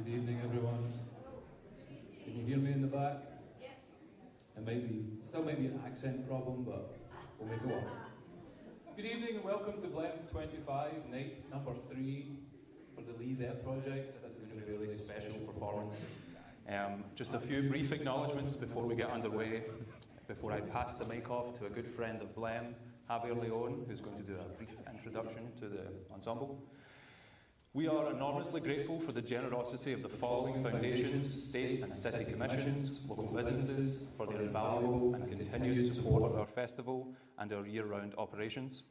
Good evening, everyone. Can you hear me in the back? Still might be an accent problem, but we'll make it work. Good evening and welcome to Blend 25, night number 3 for the Lisette project. This is going to be a really special performance. Just a few brief acknowledgements before we get underway, before I pass the mic off to a good friend of Blend, Javier Leon, who's going to do a brief introduction to the ensemble. We are enormously grateful for the generosity of the following foundations, state and city commissions, local businesses, for their invaluable and continued support of our festival and our year-round operations.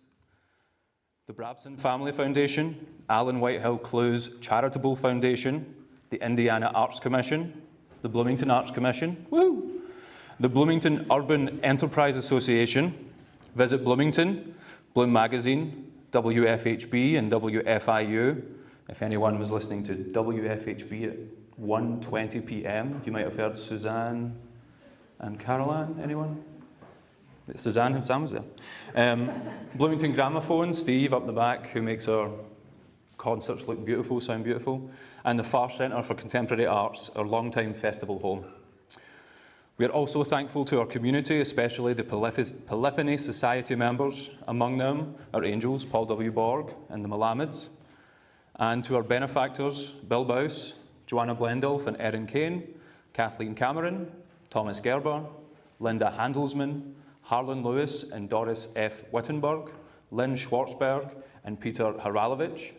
The Brabson Family Foundation, Alan Whitehill Clue's Charitable Foundation, the Indiana Arts Commission, the Bloomington Arts Commission, woo! The Bloomington Urban Enterprise Association, Visit Bloomington, Bloom Magazine, WFHB and WFIU. If anyone was listening to WFHB at 1:20 p.m., you might have heard Suzanne and Caroline. Anyone? Suzanne was there. Bloomington Gramophone, Steve up the back, who makes our concerts look beautiful, sound beautiful. And the Farr Centre for Contemporary Arts, our longtime festival home. We are also thankful to our community, especially the Polyphony Society members, among them our angels, Paul W. Borg and the Malamids. And to our benefactors, Bill Bouse, Joanna Blendolf and Erin Kane, Kathleen Cameron, Thomas Gerber, Linda Handelsman, Harlan Lewis and Doris F. Wittenberg, Lynn Schwartzberg and Peter Haralovich.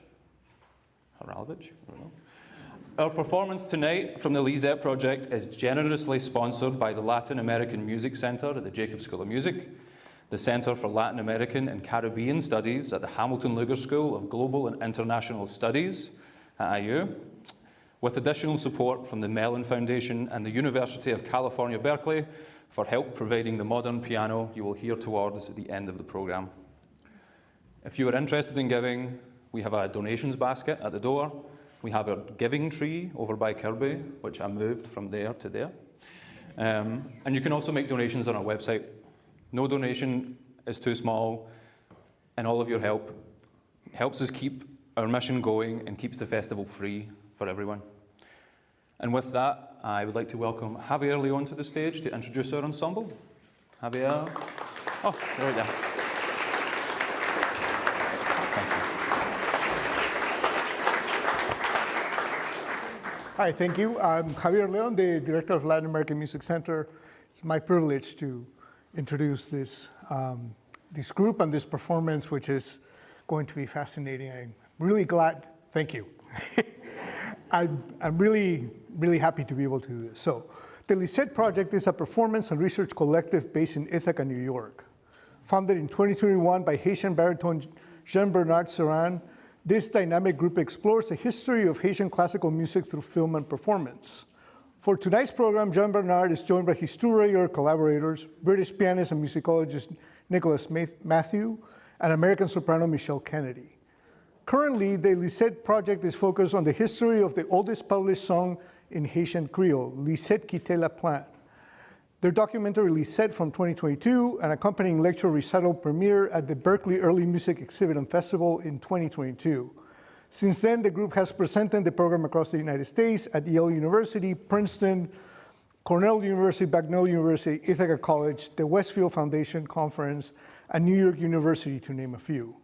Our performance tonight from the Lisette Project is generously sponsored by the Latin American Music Center at the Jacobs School of Music, the Center for Latin American and Caribbean Studies at the Hamilton Luger School of Global and International Studies at IU, with additional support from the Mellon Foundation and the University of California, Berkeley, for help providing the modern piano you will hear towards the end of the program. If you are interested in giving, we have a donations basket at the door. We have our giving tree over by Kirby, which I moved from there to there. And you can also make donations on our website. No donation is too small, and all of your help helps us keep our mission going and keeps the festival free for everyone. And with that, I would like to welcome Javier Leon to the stage to introduce our ensemble. Javier. Oh, there we go. Hi, thank you. I'm Javier Leon, the Director of Latin American Music Center. It's my privilege to introduce this group and this performance, which is going to be fascinating. I'm really glad, thank you. I'm really, really happy to be able to do this. So, the Lisette Project is a performance and research collective based in Ithaca, New York. Founded in 2021 by Haitian baritone Jean-Bernard Serran, this dynamic group explores the history of Haitian classical music through film and performance. For tonight's program, Jean-Bernard is joined by his two regular collaborators, British pianist and musicologist Nicholas Matthew, and American soprano Michelle Kennedy. Currently, the Lisette Project is focused on the history of the oldest published song in Haitian Creole, Lisette Quitte la Plaine. Their documentary Lisette from 2022, an accompanying lecture recital premiere at the Berkeley Early Music Exhibit and Festival in 2022. Since then, the group has presented the program across the United States at Yale University, Princeton, Cornell University, Bagnell University, Ithaca College, the Westfield Foundation Conference, and New York University, to name a few.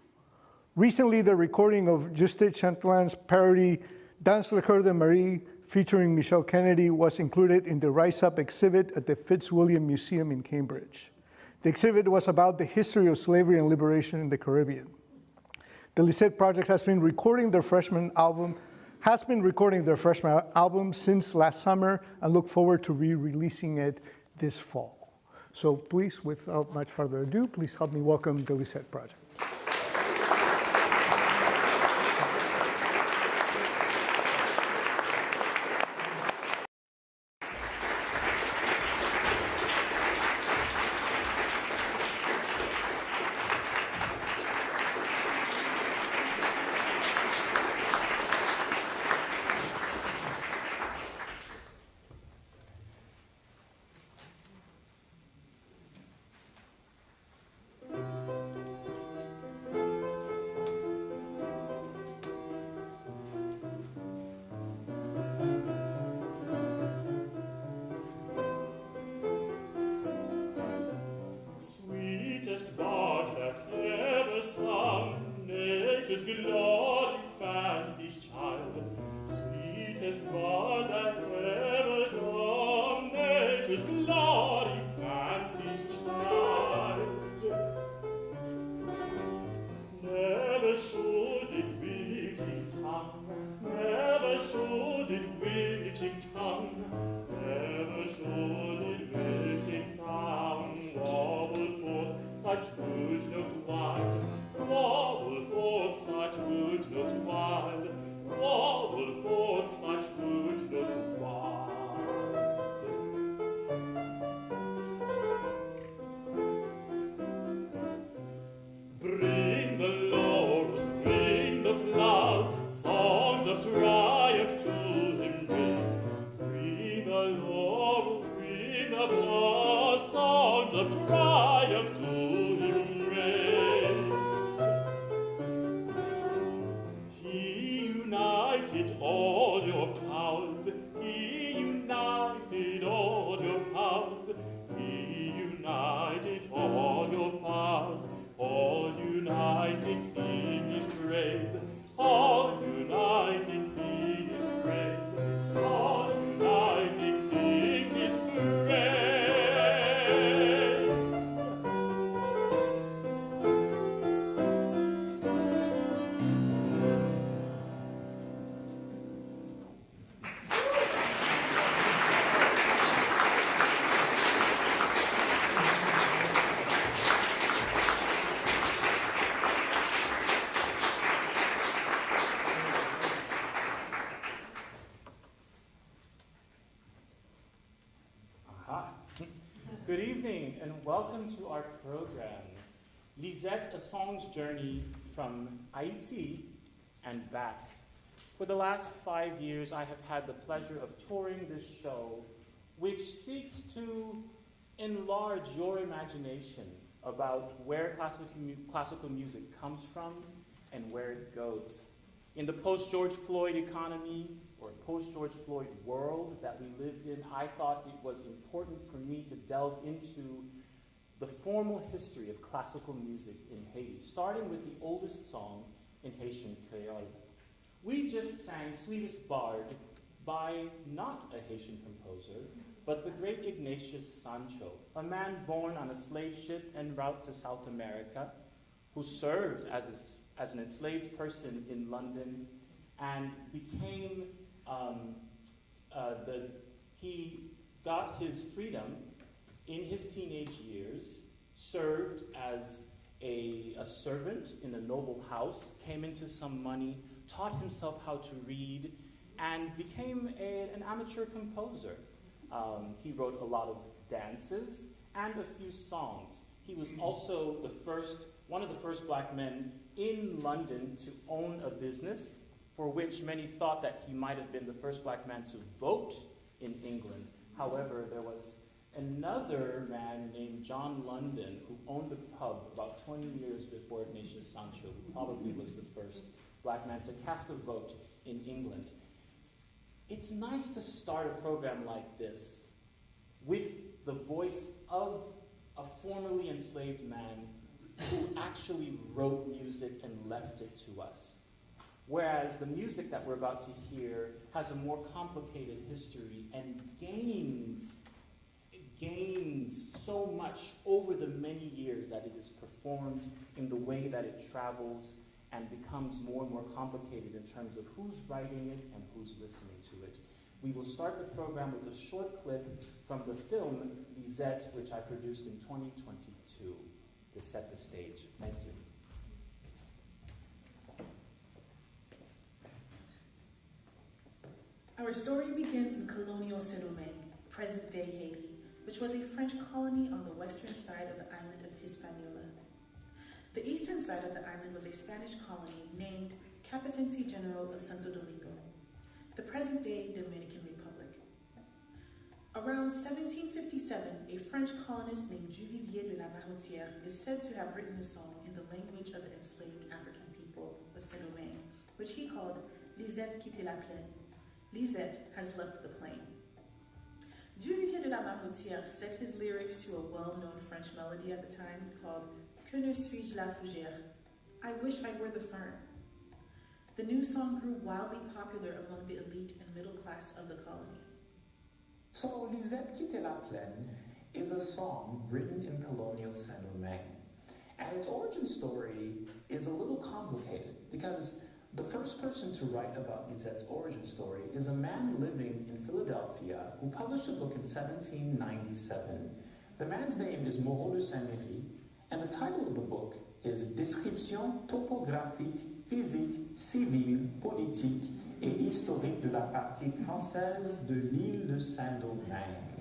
Recently, the recording of Juste Chantelin's parody, Dans le Cœur de Marie, featuring Michelle Kennedy, was included in the Rise Up exhibit at the Fitzwilliam Museum in Cambridge. The exhibit was about the history of slavery and liberation in the Caribbean. The Lisette Project has been recording their freshman album since last summer and look forward to re-releasing it this fall. So please, without much further ado, please help me welcome the Lisette Project. glory fancy's child, sweetest one that ever saw, nature's glory fancy's child. Never showed it wicked tongue, never showed it wicked tongue, never showed it wicked tongue. Wobble forth such good note wild, wobble forth such good note wild, wobble forth such good note wild. Bring the laurels, bring the flowers, songs of triumph to him raise. Bring the laurels, bring the flowers, songs of triumph to him raise. He united all your powers, he united all your powers, he united all your powers. All united sing his praise, all united sing his praise, all united sing his praise. Good evening and welcome to our program, Lisette, a song's journey from Haiti and back. For the last 5 years, I have had the pleasure of touring this show, which seeks to enlarge your imagination about where classical music comes from and where it goes. In the post-George Floyd economy, or post-George Floyd world that we lived in, I thought it was important for me to delve into the formal history of classical music in Haiti, starting with the oldest song in Haitian Creole. We just sang Sweetest Bard by not a Haitian composer, but the great Ignatius Sancho, a man born on a slave ship en route to South America, who served as an enslaved person in London and became he got his freedom in his teenage years, served as a servant in a noble house, came into some money, taught himself how to read, and became an amateur composer. He wrote a lot of dances and a few songs. He was also one of the first black men in London to own a business, for which many thought that he might have been the first black man to vote in England. However, there was another man named John London who owned a pub about 20 years before Ignatius Sancho, who probably was the first black man to cast a vote in England. It's nice to start a program like this with the voice of a formerly enslaved man who actually wrote music and left it to us. Whereas the music that we're about to hear has a more complicated history and gains so much over the many years that it is performed, in the way that it travels and becomes more and more complicated in terms of who's writing it and who's listening to it. We will start the program with a short clip from the film Lisette, which I produced in 2022 to set the stage. Thank you. Our story begins in colonial Saint-Domingue, present-day Haiti, which was a French colony on the western side of the island of Hispaniola. The eastern side of the island was a Spanish colony named Capitanecy General of Santo Domingo, the present-day Dominican Republic. Around 1757, a French colonist named Duvivier de la Marrotière is said to have written a song in the language of the enslaved African people of Saint-Domingue, which he called Lisette quitte la plaine. Lisette has left the plain. Duvivier de la Marrotière set his lyrics to a well-known French melody at the time called Que ne suis-je la fougère? I wish I were the fern. The new song grew wildly popular among the elite and middle class of the colony. So, Lisette Quitte la Plaine is a song written in colonial Saint-Domingue. And its origin story is a little complicated because the first person to write about Lisette's origin story is a man living in Philadelphia who published a book in 1797. The man's name is Moreau de Saint-Méry, and the title of the book is Description topographique, physique, civile, politique et historique de la partie française de l'île de Saint-Domingue.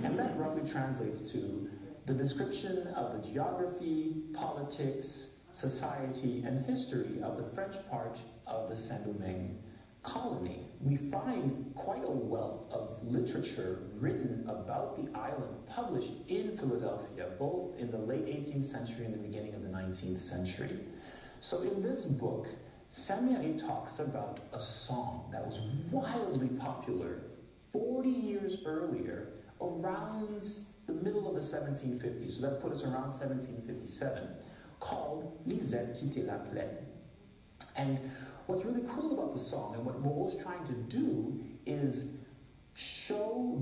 And that roughly translates to the description of the geography, politics, society, and history of the French part of the Saint-Domingue colony. We find quite a wealth of literature written about the island published in Philadelphia, both in the late 18th century and the beginning of the 19th century. So in this book, Saint-Méry talks about a song that was wildly popular 40 years earlier, around the middle of the 1750s, so that put us around 1757, called Lisette Quitte la Plaine. And what's really cool about the song, and what Moreau's trying to do, is show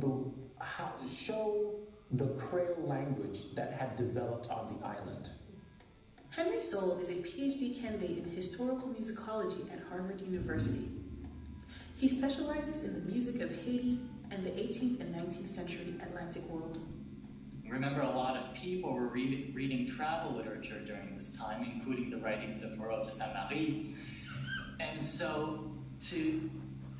the Creole language that had developed on the island. Henry Stoll is a PhD candidate in historical musicology at Harvard University. He specializes in the music of Haiti and the 18th and 19th century Atlantic world. Remember, a lot of people were reading travel literature during this time, including the writings of Moreau de Saint-Méry. And so to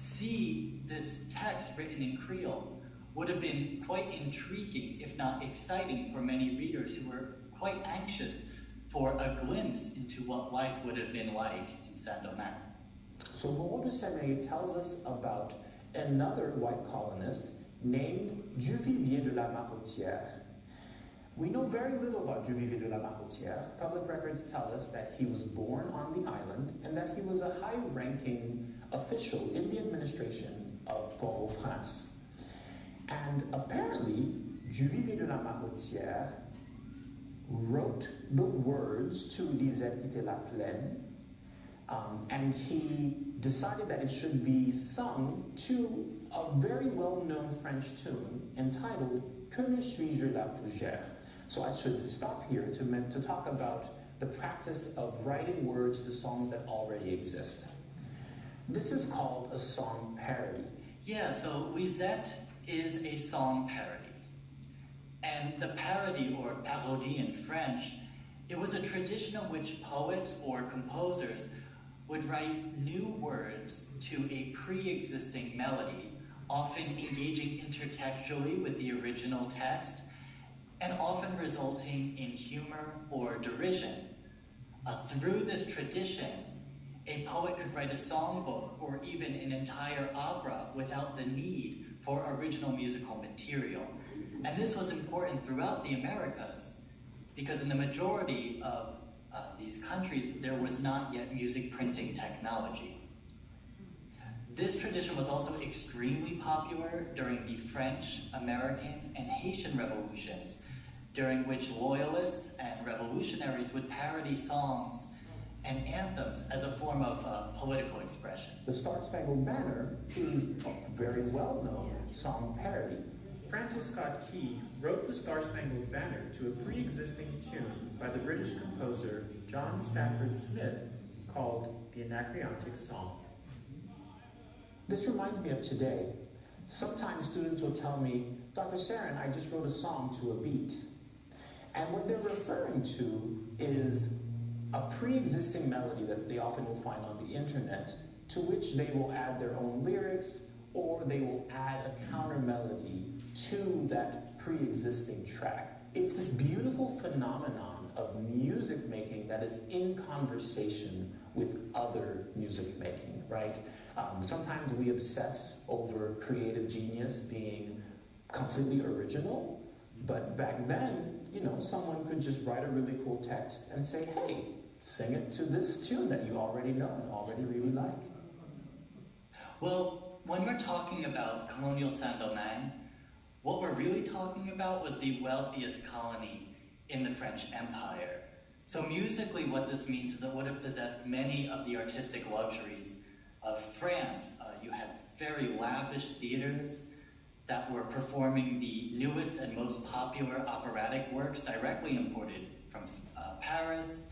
see this text written in Creole would have been quite intriguing, if not exciting, for many readers who were quite anxious for a glimpse into what life would have been like in Saint-Domingue. So Moreau de Saint-Méry tells us about another white colonist named Duvivier de la Marottière. We know very little about Duvivier de la Marottière. Public records tell us that he was born on the island and that he was a high-ranking official in the administration of Port-au-Prince. And apparently, Duvivier de la Marottière wrote the words to Lisette Quitte la Plaine, and he decided that it should be sung to a very well-known French tune entitled Que ne suis-je la fougère? So I should stop here to talk about the practice of writing words to songs that already exist. This is called a song parody. Yeah, so Lisette is a song parody. And the parody, or parodie in French, it was a tradition in which poets or composers would write new words to a pre-existing melody, often engaging intertextually with the original text, and often resulting in humor or derision. Through this tradition, a poet could write a songbook or even an entire opera without the need for original musical material. And this was important throughout the Americas, because in the majority of these countries, there was not yet music printing technology. This tradition was also extremely popular during the French, American, and Haitian revolutions, during which loyalists and revolutionaries would parody songs and anthems as a form of political expression. The Star-Spangled Banner is a very well-known song parody. Francis Scott Key wrote the Star-Spangled Banner to a pre-existing tune by the British composer John Stafford Smith called the Anacreontic Song. This reminds me of today. Sometimes students will tell me, Dr. Sarin, I just wrote a song to a beat. And what they're referring to is a pre-existing melody that they often will find on the internet, to which they will add their own lyrics, or they will add a counter melody to that pre-existing track. It's this beautiful phenomenon of music making that is in conversation with other music making, right? Sometimes we obsess over creative genius being completely original, but back then, you know, someone could just write a really cool text and say, hey, sing it to this tune that you already know and already really like. Well, when we're talking about colonial Saint-Domingue, what we're really talking about was the wealthiest colony in the French Empire. So musically, what this means is it would have possessed many of the artistic luxuries of France. You had very lavish theaters that were performing the newest and most popular operatic works directly imported from Paris.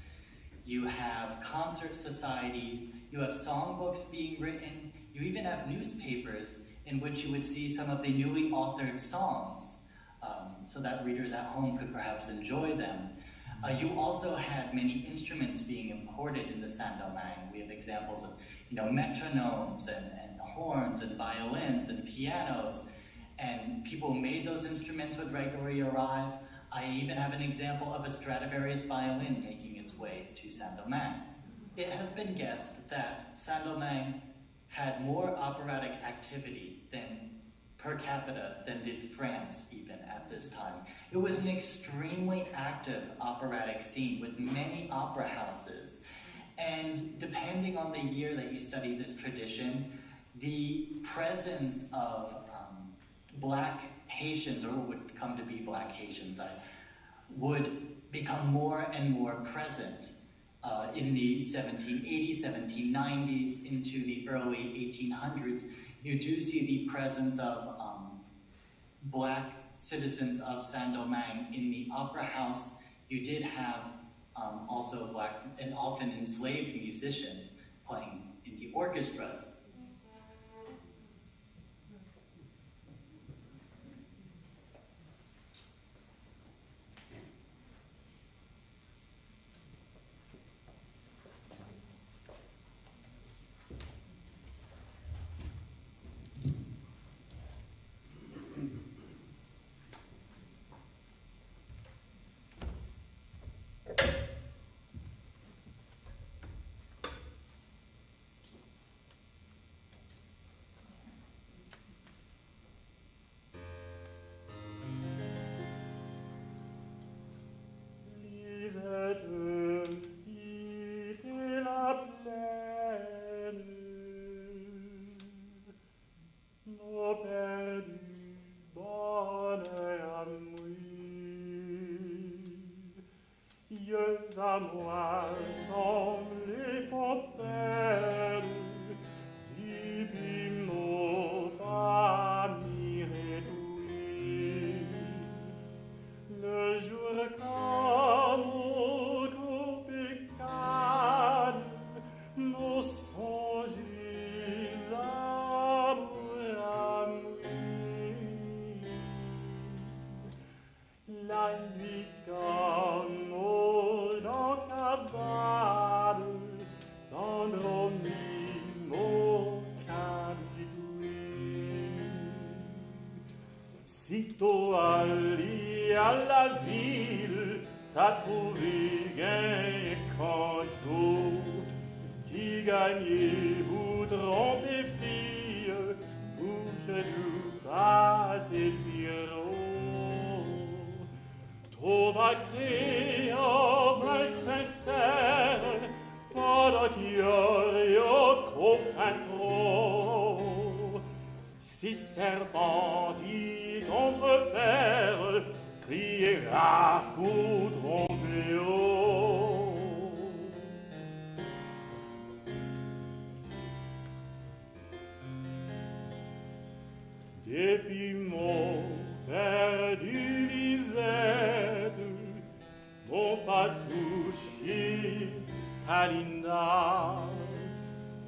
You have concert societies, you have songbooks being written, you even have newspapers in which you would see some of the newly authored songs so that readers at home could perhaps enjoy them. You also had many instruments being imported into Saint-Domingue. We have examples of metronomes and horns and violins and pianos, and people who made those instruments would regularly arrive. I even have an example of a Stradivarius violin making its way to Saint-Domingue. It has been guessed that Saint-Domingue had more operatic activity per capita than did France even at this time. It was an extremely active operatic scene with many opera houses. And depending on the year that you study this tradition, the presence of Black Haitians, or what would come to be Black Haitians, would become more and more present in the 1780s, 1790s, into the early 1800s. You do see the presence of Black citizens of Saint-Domingue in the opera house. You did have also Black and often enslaved musicians playing in the orchestras. Lisette quittait la plaine, nos perdus bonnet à mourir. Yeux à moi semblent les fontaines, depuis mon famille réduit. Le jour comme au Copécane, nos songes amour à mourir. La nuit comme au dans cabane, endormi mon cabidouille. Sitôt allé à la ville, t'as trouvé gain et canto, qui gagnait vous tromper fille, bouche doux pas et sirop. Trop agréable, sincère, pendant qu'il y aurait au copain trop. Si serpent dit contre fer, criera goudron béot. Depuis mon perdu Lisette, mon patouchi Alinda,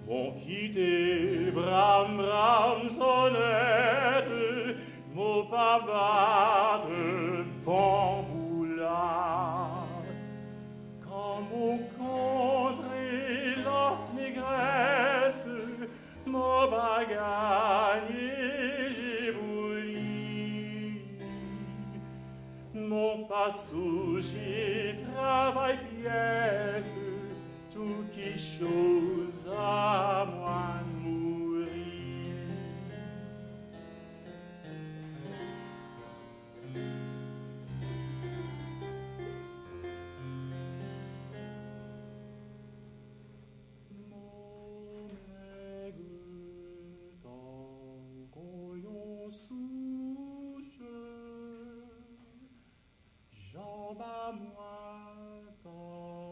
mon quitté bram bram sonnette, mon papa de bamboula. Quand mon contré l'orte négresse, mon bagagne j'ai voulu. Mon passouchi travail pièce, tout qui chose à moi mourir. Mon aigle dans goyon souche, jambes à moi dans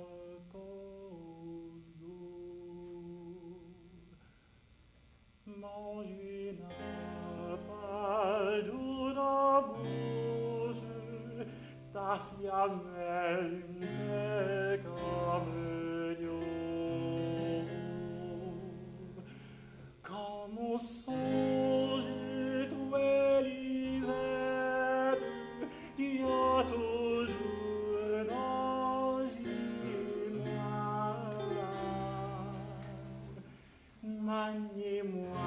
songe, toi, Lisette, qui as toujours dans maniez-moi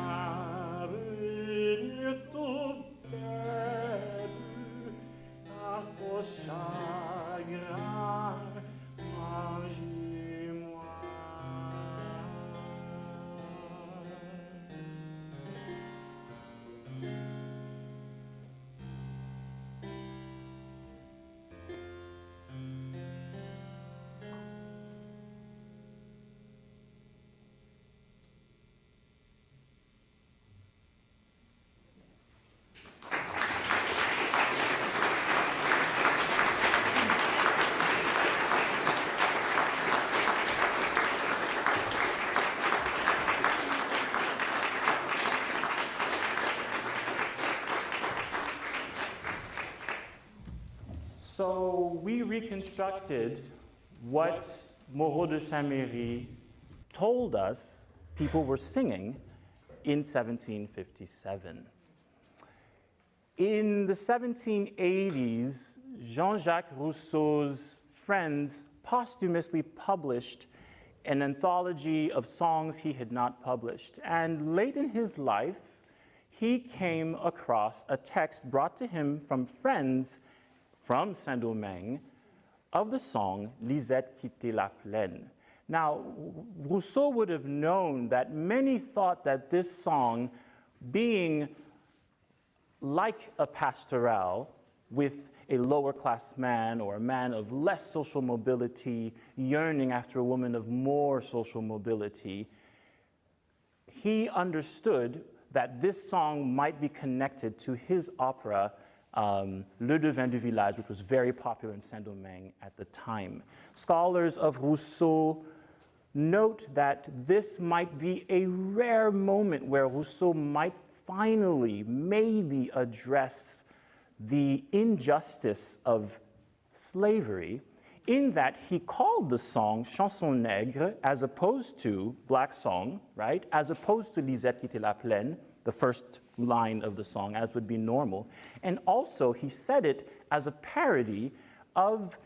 venir tout bête, à vos chagrins, mangez-moi. So we reconstructed what Moreau de Saint-Méry told us people were singing in 1757. In the 1780s, Jean-Jacques Rousseau's friends posthumously published an anthology of songs he had not published. And late in his life, he came across a text brought to him from friends from Saint-Domingue of the song Lisette quittait la plaine. Now, Rousseau would have known that many thought that this song, being like a pastorale with a lower class man or a man of less social mobility yearning after a woman of more social mobility, he understood that this song might be connected to his opera Le Devin du Village, which was very popular in Saint-Domingue at the time. Scholars of Rousseau note that this might be a rare moment where Rousseau might finally maybe address the injustice of slavery, in that he called the song Chanson Nègre as opposed to Black Song, right? As opposed to Lisette quittait la plaine, the first line of the song, as would be normal. And also, he said it as a parody of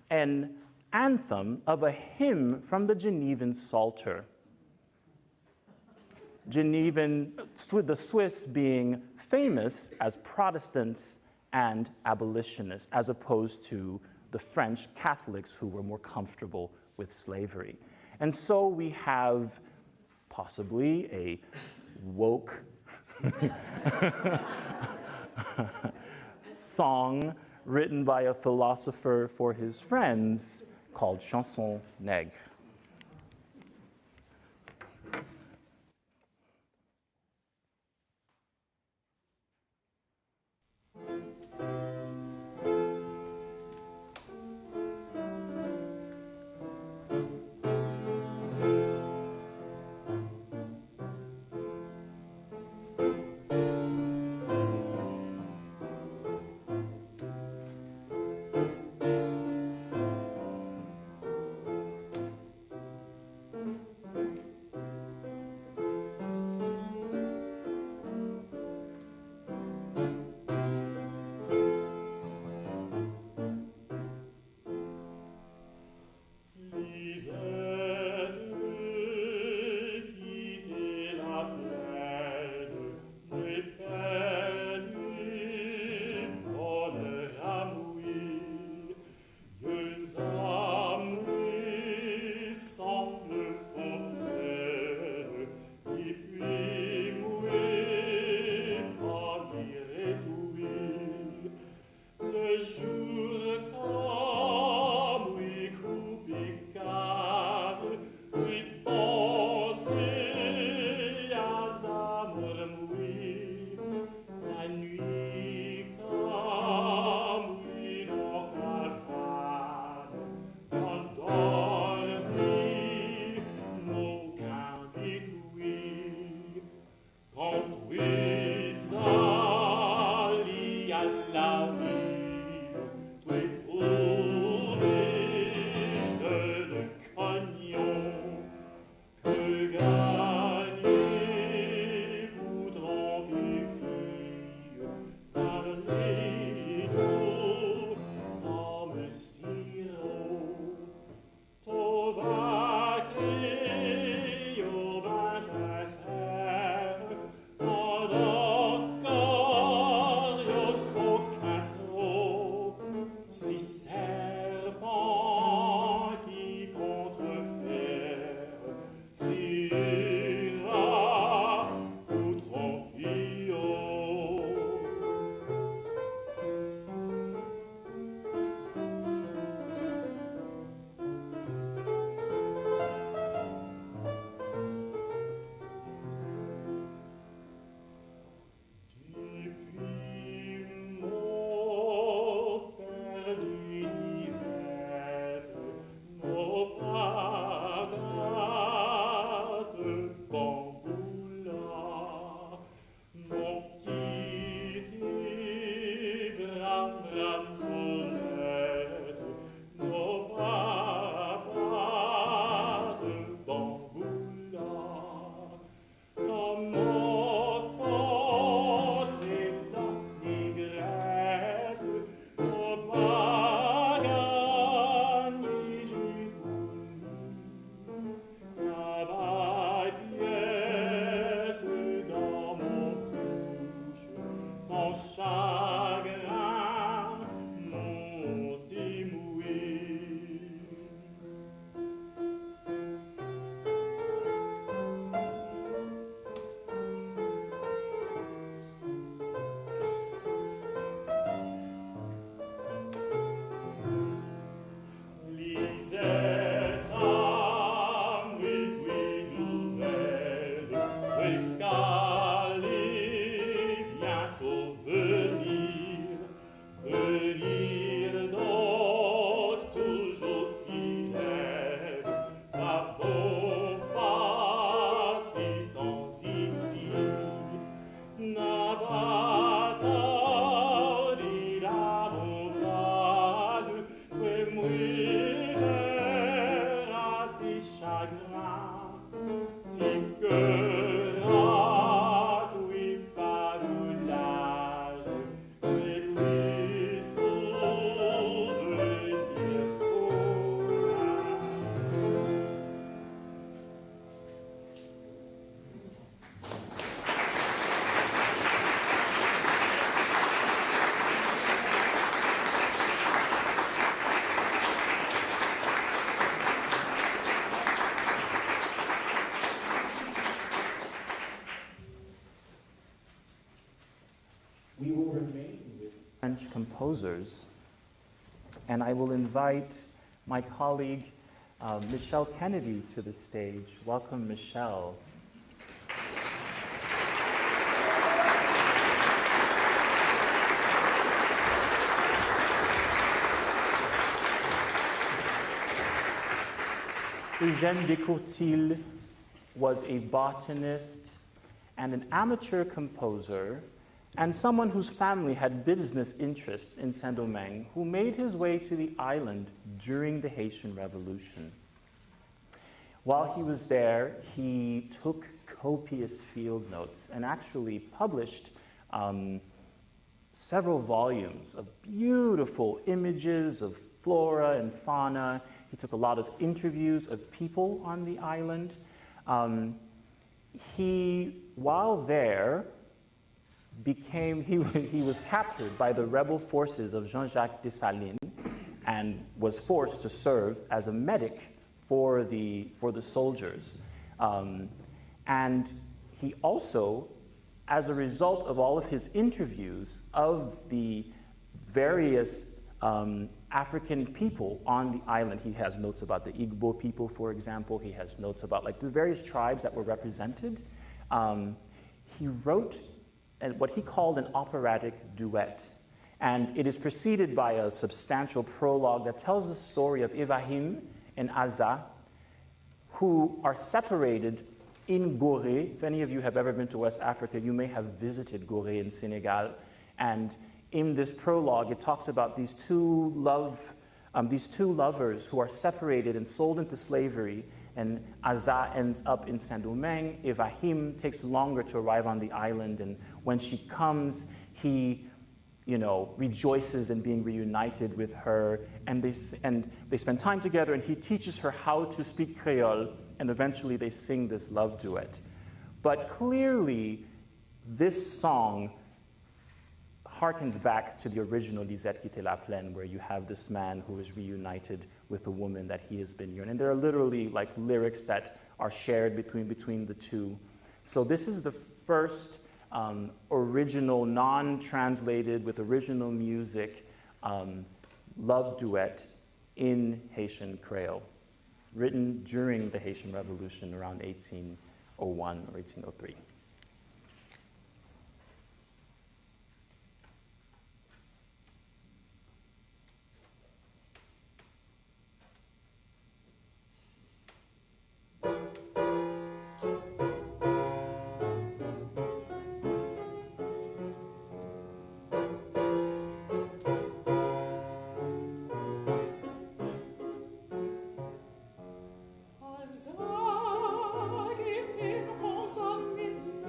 an anthem of a hymn from the Genevan Psalter. The Swiss being famous as Protestants and abolitionists, as opposed to the French Catholics who were more comfortable with slavery. And so we have possibly a woke song written by a philosopher for his friends called Chanson Nègre. French composers. And I will invite my colleague, Michelle Kennedy, to the stage. Welcome, Michelle. Eugène Descourtils was a botanist and an amateur composer and someone whose family had business interests in Saint-Domingue, who made his way to the island during the Haitian Revolution. While he was there, he took copious field notes and actually published several volumes of beautiful images of flora and fauna. He took a lot of interviews of people on the island. While there, he was captured by the rebel forces of Jean-Jacques Dessalines and was forced to serve as a medic for the soldiers. And he also, as a result of all of his interviews of the various African people on the island, he has notes about the Igbo people, for example. He has notes about like the various tribes that were represented. He wrote what he called an operatic duet. And it is preceded by a substantial prologue that tells the story of Ibrahim and Aza, who are separated in Gorée. If any of you have ever been to West Africa, you may have visited Gorée in Senegal. And in this prologue, it talks about these two lovers who are separated and sold into slavery. And Aza ends up in Saint-Domingue. Ibrahim takes longer to arrive on the island, and when she comes, he, rejoices in being reunited with her, and they spend time together, and he teaches her how to speak Creole, and eventually they sing this love duet. But clearly, this song harkens back to the original Lisette Quitte la Plaine, where you have this man who is reunited with a woman that he has been yearning. And there are literally like lyrics that are shared between the two. So this is the first original, non-translated, with original music, love duet in Haitian Creole, written during the Haitian Revolution around 1801 or 1803. Sag it im Haus am Mittelmeer.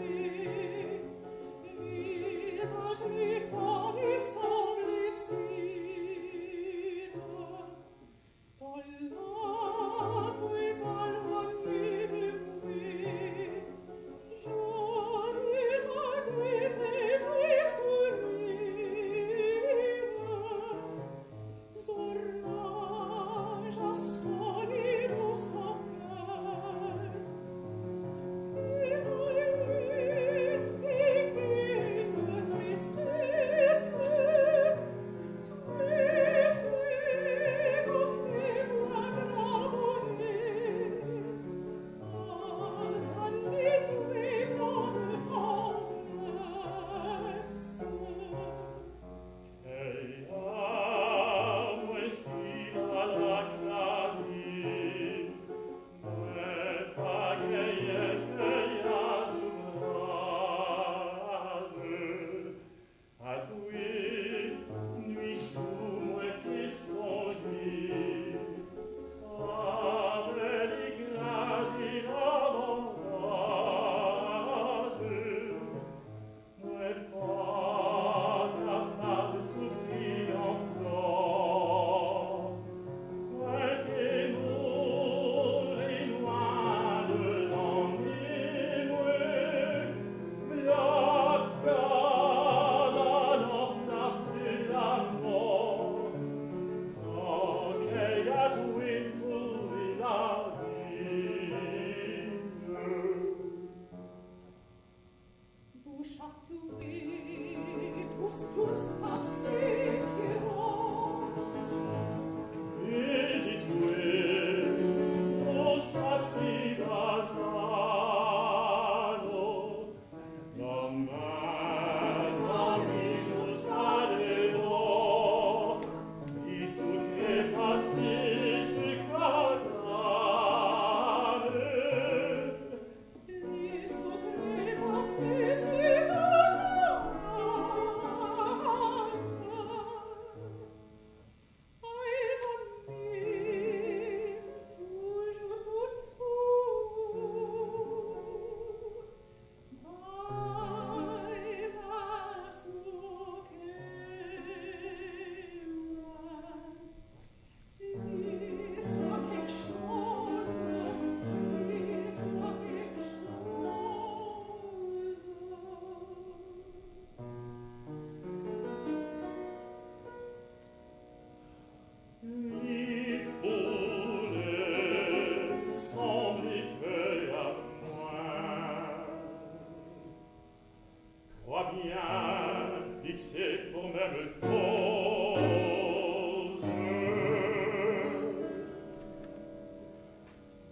bien fixé pour même cause.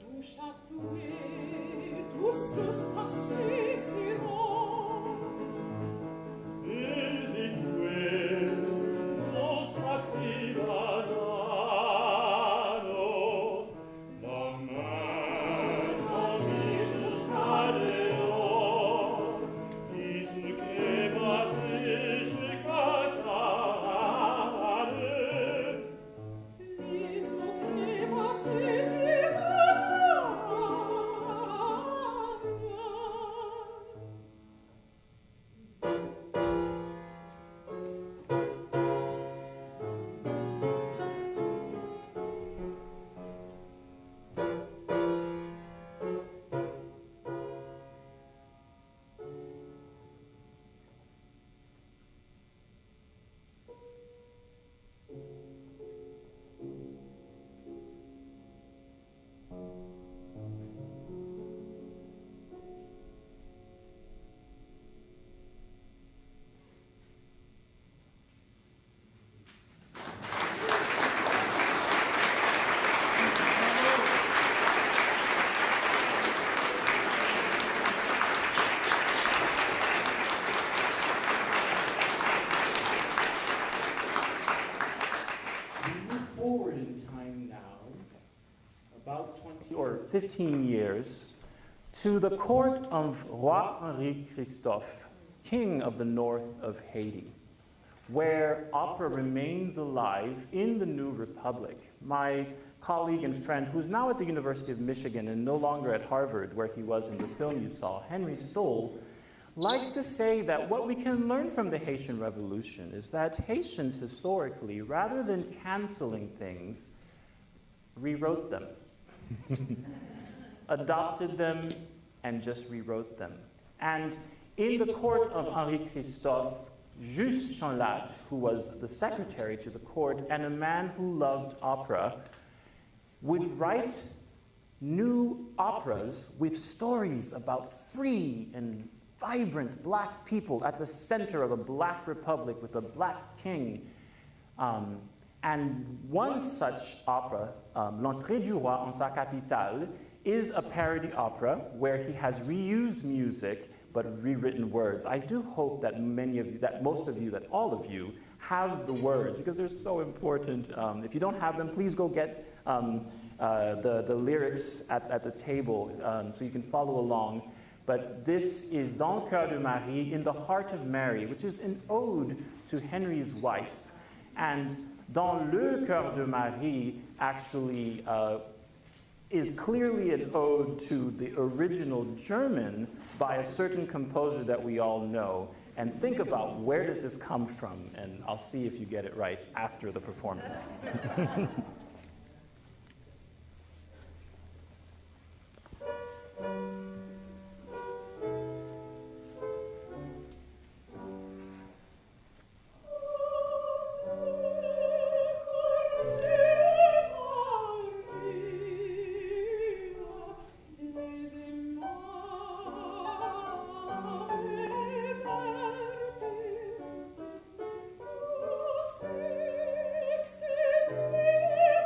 Vous chatouillez, tous passés s'iront. Ils y doués, non soit si banano, la main s'envie jusqu'à l'éon, qui se crée basé jusqu'à Cannes. Ils se crée passés s'iront. We move forward in time now, about 20 or 15 years, to the court of Roi Henri Christophe, king of the north of Haiti, where opera remains alive in the new republic. My colleague and friend, who's now at the University of Michigan and no longer at Harvard, where he was in the film you saw, Henry Stoll, likes to say that what we can learn from the Haitian Revolution is that Haitians historically, rather than canceling things, rewrote them, adopted them, and just rewrote them. And in the court of Henri Christophe, Juste Chanlat, who was the secretary to the court and a man who loved opera, would write new operas with stories about free and vibrant black people at the center of a black republic with a black king. And one such opera, L'Entrée du Roi en sa capitale, is a parody opera where he has reused music but rewritten words. I do hope that many of you, that most of you, that all of you have the words because they're so important. If you don't have them, please go get the lyrics at the table so you can follow along. But this is Dans le cœur de Marie, in the heart of Mary, which is an ode to Henry's wife. And Dans le cœur de Marie actually is clearly an ode to the original German by a certain composer that we all know. And think about where does this come from, and I'll see if you get it right after the performance. Fixez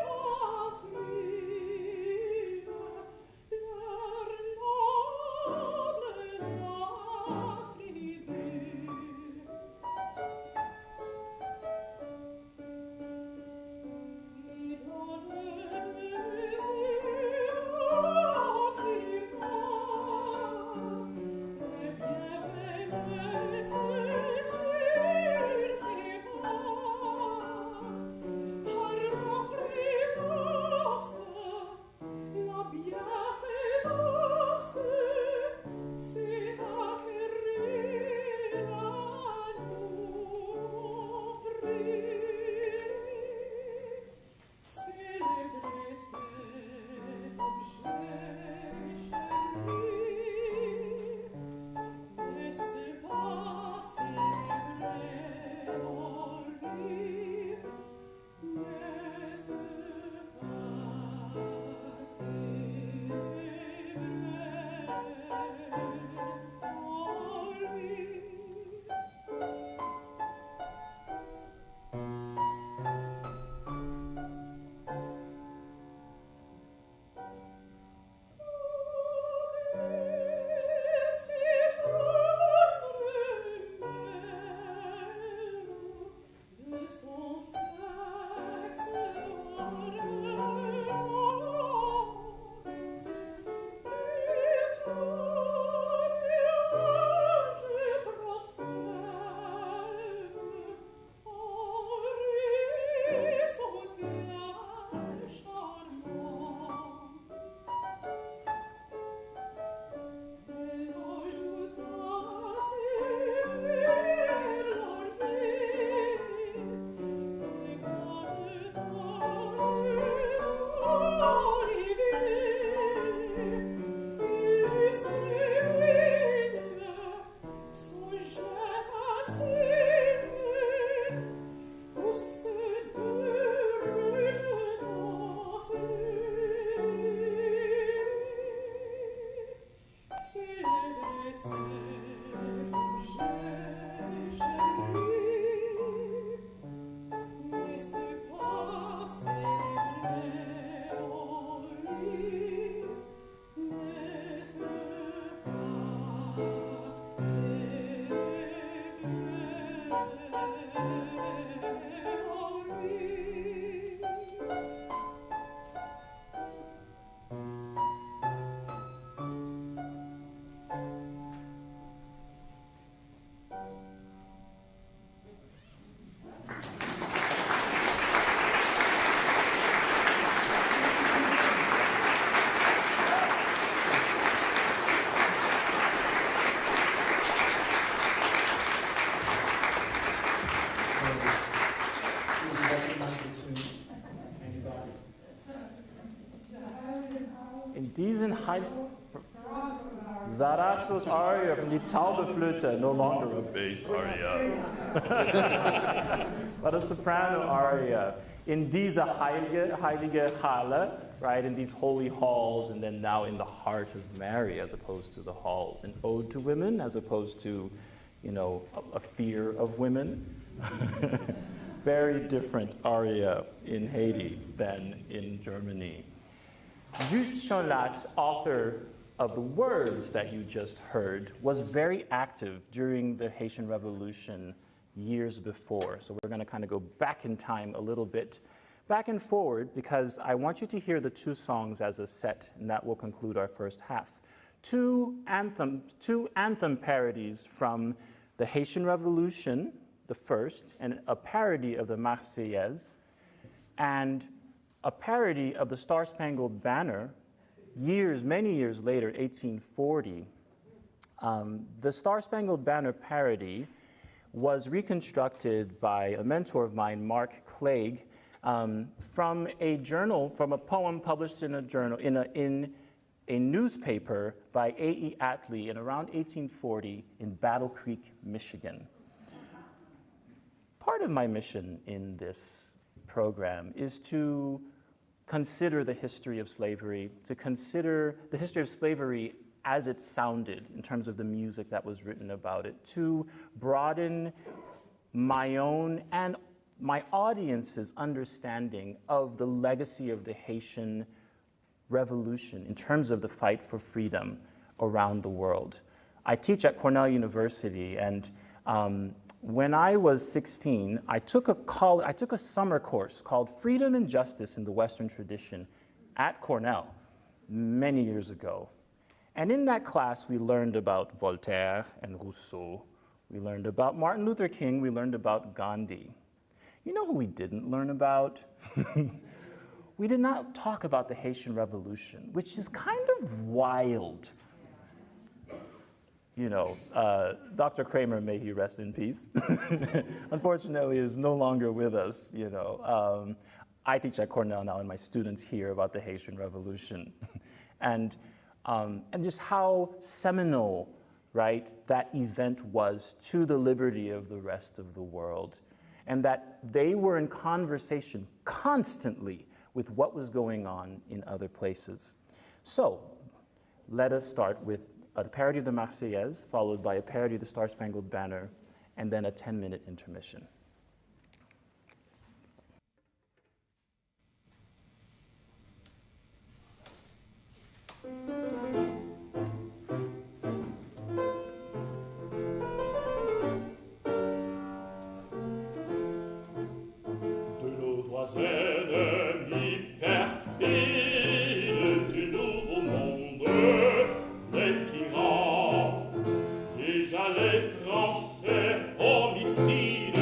In diesen Zarathus's aria from die Zauberflöte, no longer a bass aria, but a soprano aria. In diese heilige Halle, right, in these holy halls, and then now in the heart of Mary as opposed to the halls. An ode to women as opposed to, you know, a fear of women. Very different aria in Haiti than in Germany. Just Chonlat, author of the words that you just heard, was very active during the Haitian Revolution years before. So we're going to kind of go back in time a little bit, back and forward, because I want you to hear the two songs as a set, and that will conclude our first half. Two anthem parodies from the Haitian Revolution, the first, and a parody of the Marseillaise, and a parody of the Star-Spangled Banner many years later, 1840. The Star-Spangled Banner parody was reconstructed by a mentor of mine, Mark Clegg, from a poem published in a journal, in a newspaper by A.E. Atlee in around 1840 in Battle Creek, Michigan. Part of my mission in this program is to consider the history of slavery, to consider the history of slavery as it sounded in terms of the music that was written about it, to broaden my own and my audience's understanding of the legacy of the Haitian Revolution in terms of the fight for freedom around the world. I teach at Cornell University, and when I was 16, I took a summer course called Freedom and Justice in the Western Tradition at Cornell many years ago. And in that class, we learned about Voltaire and Rousseau. We learned about Martin Luther King. We learned about Gandhi. You know who we didn't learn about? We did not talk about the Haitian Revolution, which is kind of wild. You know, Dr. Kramer, may he rest in peace, unfortunately is no longer with us, you know. I teach at Cornell now, and my students hear about the Haitian Revolution. and just how seminal, right, that event was to the liberty of the rest of the world. And that they were in conversation constantly with what was going on in other places. So let us start with a parody of the Marseillaise, followed by a parody of the Star-Spangled Banner, and then a 10-minute intermission. De nos trois ennemis perfides du nouveau monde, les tyrans, déjà les Français homicides,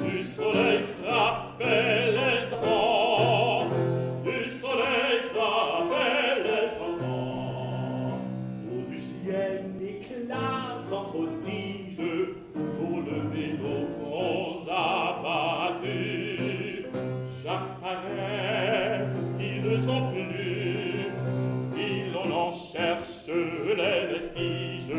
du soleil frappaient les enfants, du soleil frappaient les enfants. Au du ciel éclate en prodige pour lever nos fronts abattus. Chaque paraît, ils ne sont plus, et l'on en cherche les vestiges.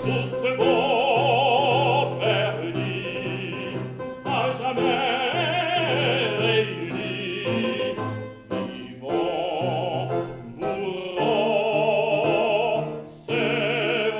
Sous ce mot perdu, à jamais réunis, vivons, mourons, c'est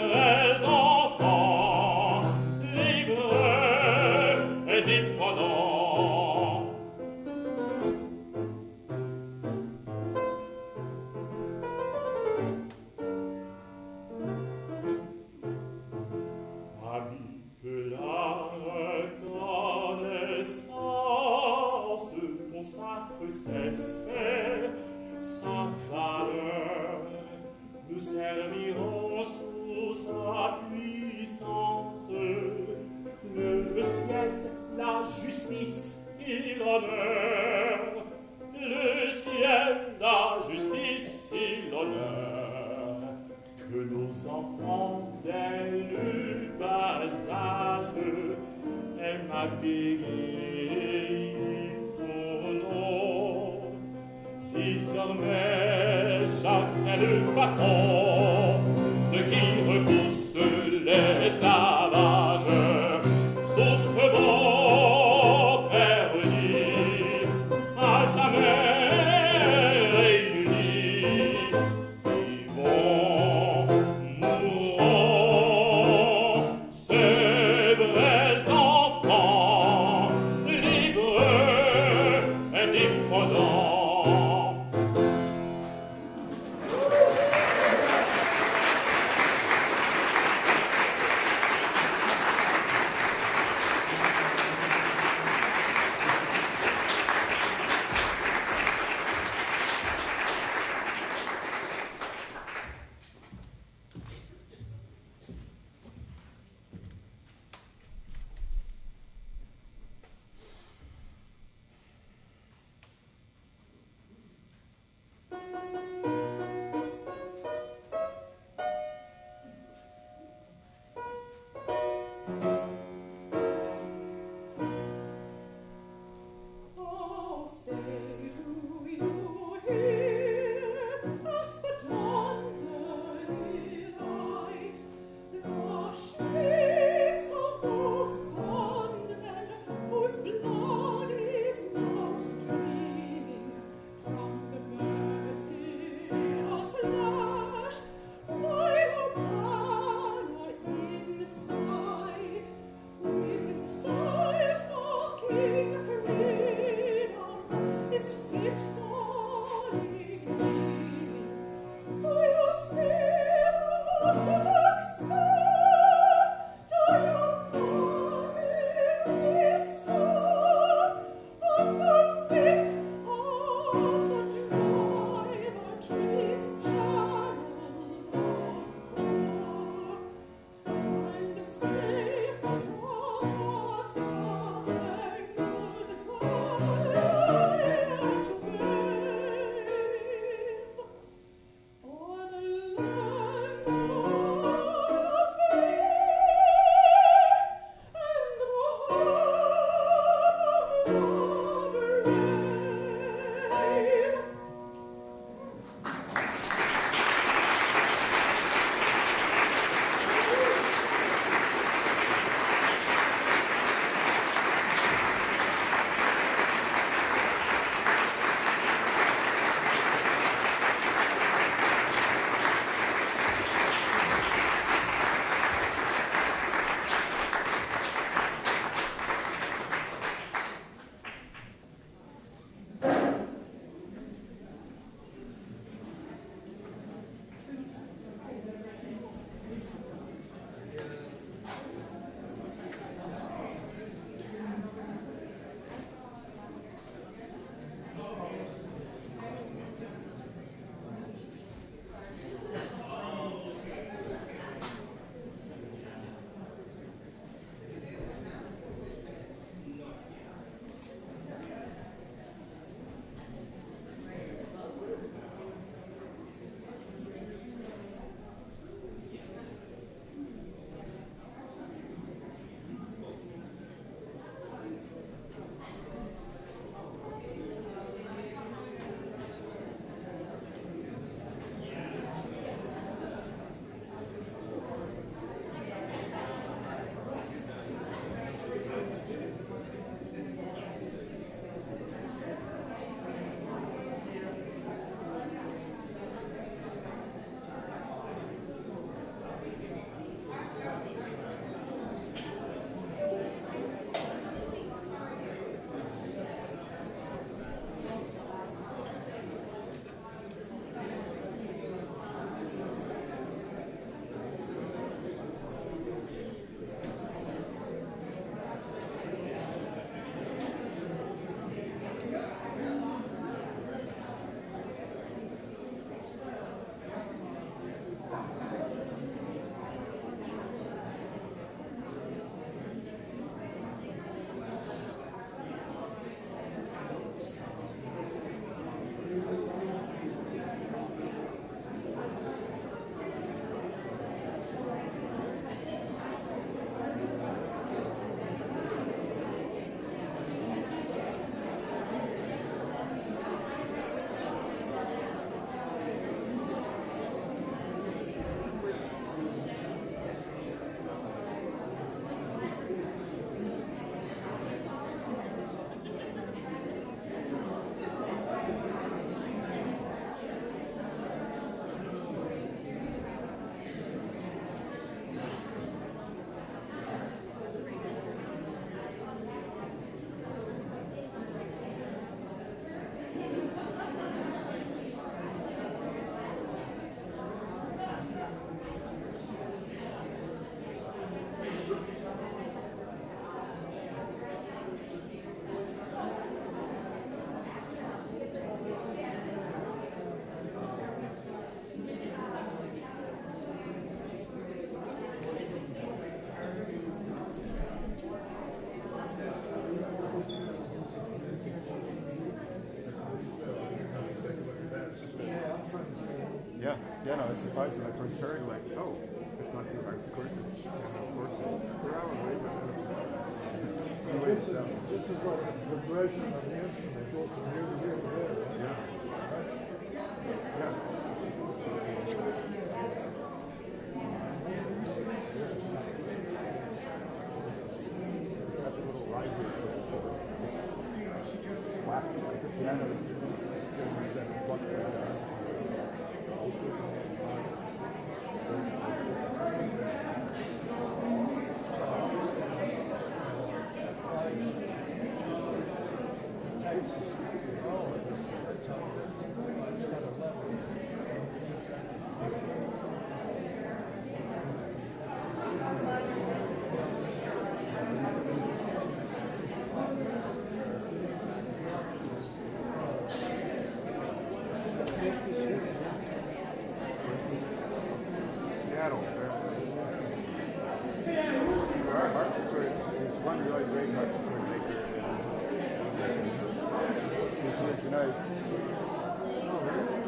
enfant dès le bas âge, elle m'a béni son nom. Désormais, chacun le patron de qui repousse l'esclavage, sous ce beau perdu, à jamais réunis, vivons, mourons, ces vrais enfants, libres, indépendants. Yeah, no, I was surprised when I first heard, like, oh, it's not the harpsichord, it's per hour, right? This is like a progression of the instrument, goes from here to here to there. Yeah. Yeah. Got the little risers. Wow, like the piano. Seattle. Our harpsichord, there's one really great harpsichord maker. He's here tonight. Oh, really?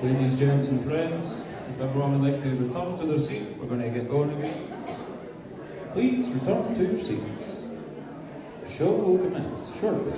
Ladies, gents, and friends, if everyone would like to return to their seat, we're going to get going again. Please return to your seats. The show will commence shortly.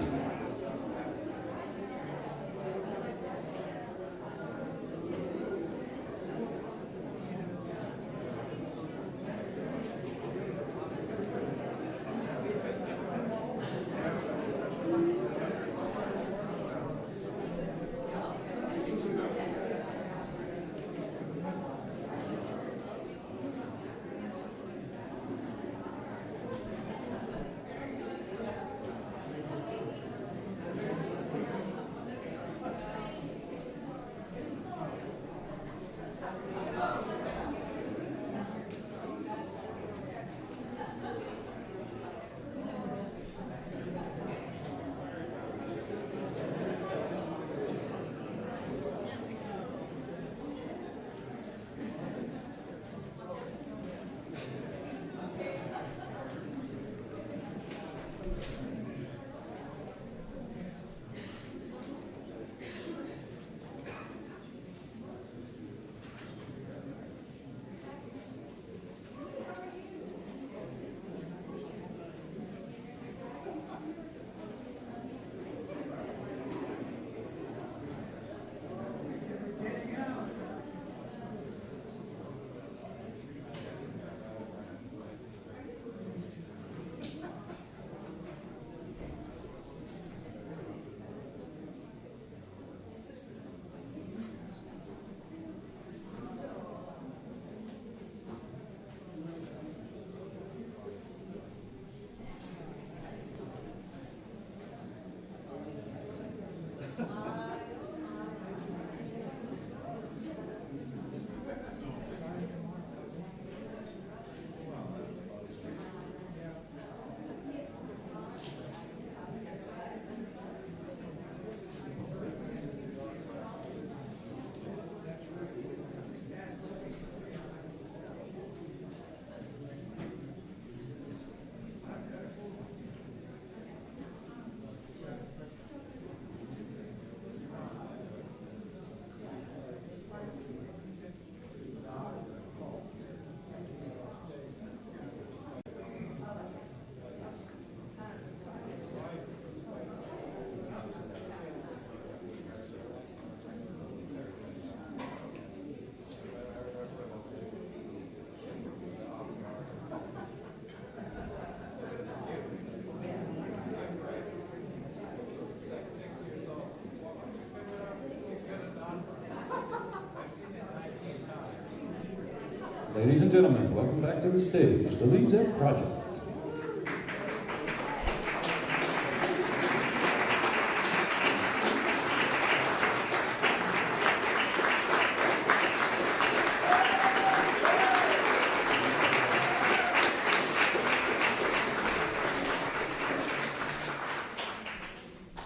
Ladies and gentlemen, welcome back to the stage, the Lisette Project.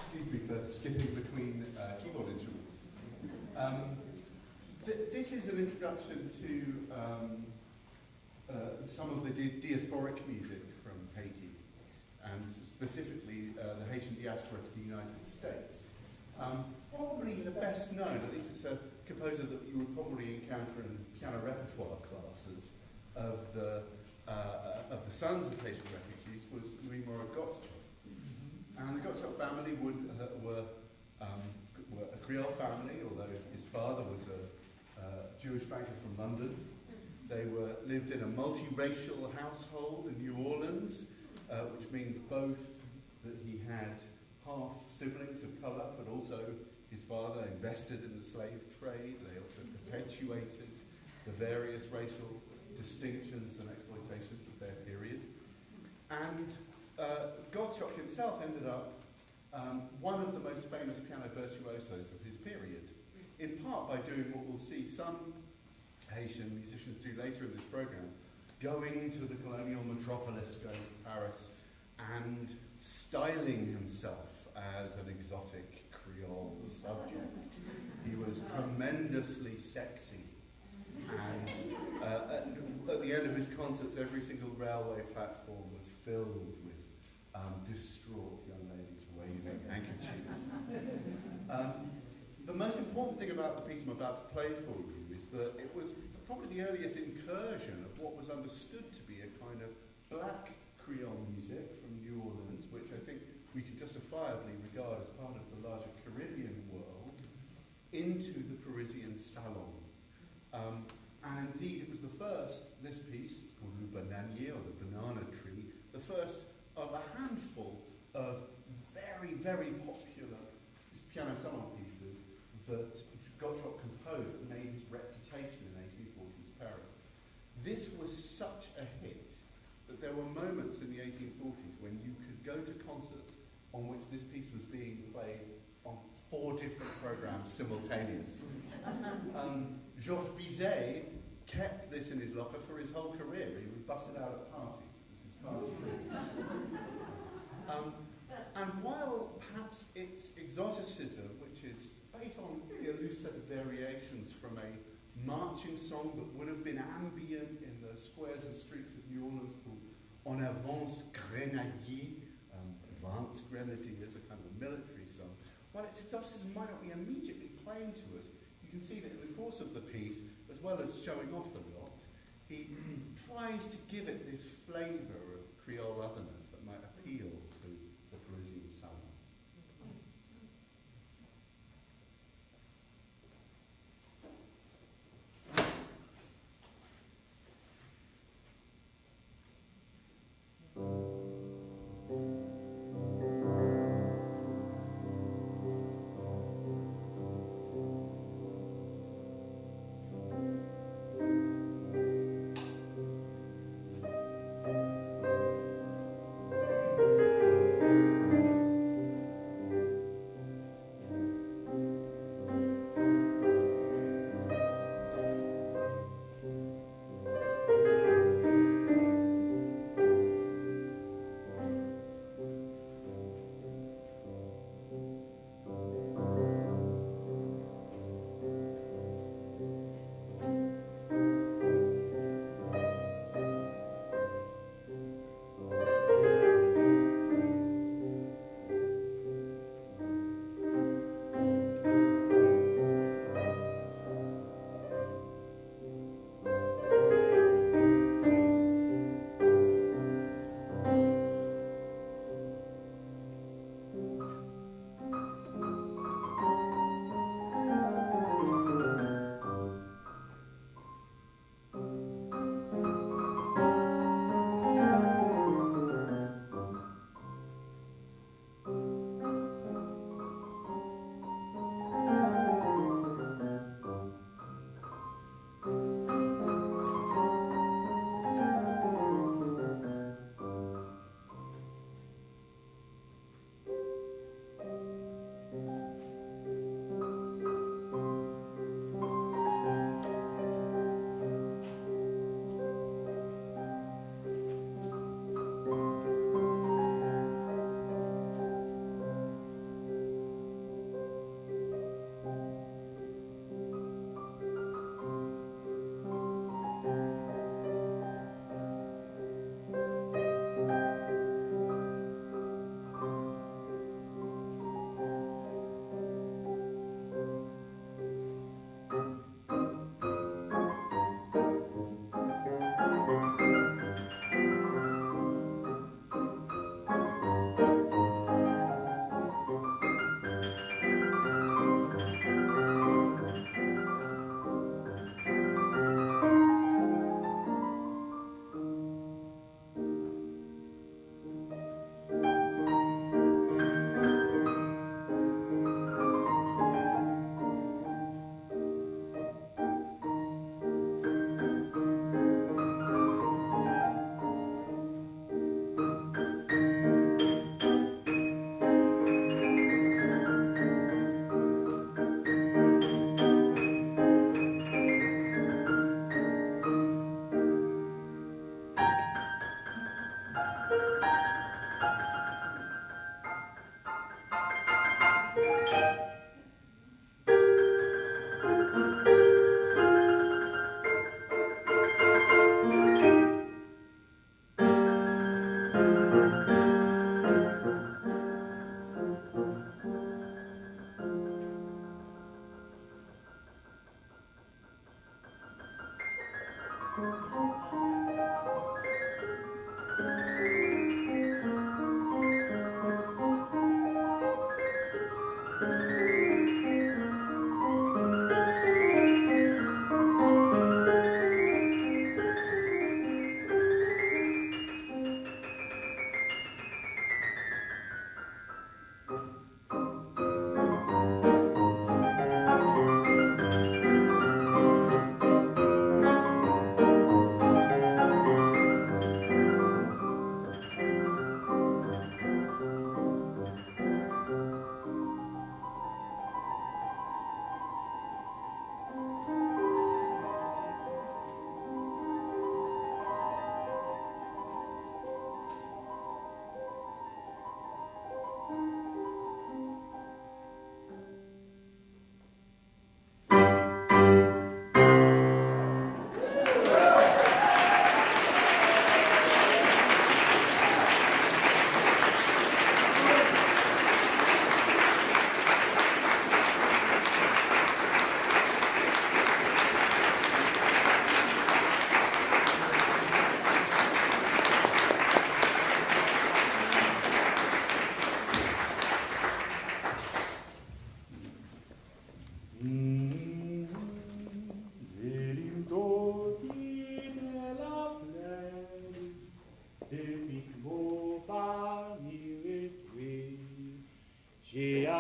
Excuse me for skipping between keyboard instruments. This is an introduction to some of the diasporic music from Haiti, and specifically the Haitian diaspora to the United States. Probably the best known, at least it's a composer that you would probably encounter in piano repertoire classes of the sons of Haitian refugees, was Louis Moreau Gottschalk. And the Gottschalk family were a Creole family, although his father was a Jewish banker from London. They lived in a multiracial household in New Orleans, which means both that he had half siblings of colour, but also his father invested in the slave trade. They also perpetuated the various racial distinctions and exploitations of their period. And Gottschalk himself ended up one of the most famous piano virtuosos of his period, in part by doing what we'll see some Haitian musicians do later in this program, going to the colonial metropolis, going to Paris, and styling himself as an exotic Creole subject. He was tremendously sexy, and at the end of his concerts, every single railway platform was filled with distraught young ladies waving handkerchiefs. The most important thing about the piece I'm about to play for you is that it was probably the earliest incursion of what was understood to be a kind of black Creole music from New Orleans, which I think we can justifiably regard as part of the larger Caribbean world, into the Parisian salon. And indeed, it was the first, this piece, it's called Le Bananier, or the Banana Tree, the first of a handful of very, very popular piano salon pieces that Gottschalk composed that made his reputation in 1840s Paris. This was such a hit that there were moments in the 1840s when you could go to concerts on which this piece was being played on 4 different programs simultaneously. Georges Bizet kept this in his locker for his whole career. He would bust it out at parties. This is party piece. And while perhaps its exoticism, which is based on really a loose set of variations from a marching song that would have been ambient in the squares and streets of New Orleans called En Avance Grenadier, Advance Grenadiers, a kind of military song, while its exoticism might not be immediately plain to us, you can see that in the course of the piece, as well as showing off a lot, he tries to give it this flavour of Creole otherness that might appeal to the Parisian salon.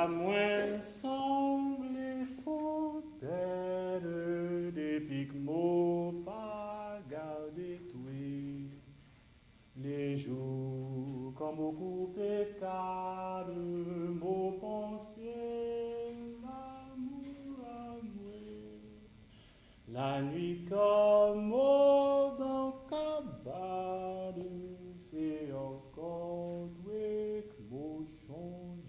à moins semblé fontaine des pigmeaux pas gardés tués. Les jours comme beaucoup pétales, mots pensés, l'amour à moi. La nuit comme au dans cabane, c'est encore doué que mots changés.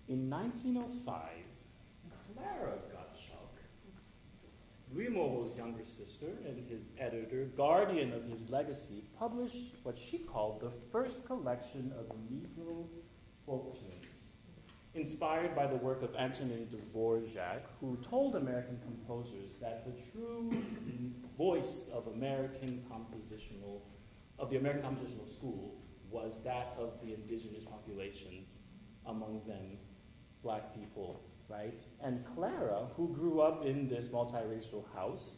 In 1905, Clara Gottschalk, Louis Moreau's younger sister and his editor, guardian of his legacy, published what she called the first collection of Negro folk tunes, inspired by the work of Antonin Dvorak, who told American composers that the true voice of the American compositional school was that of the indigenous populations, among them Black people, right? And Clara, who grew up in this multiracial house,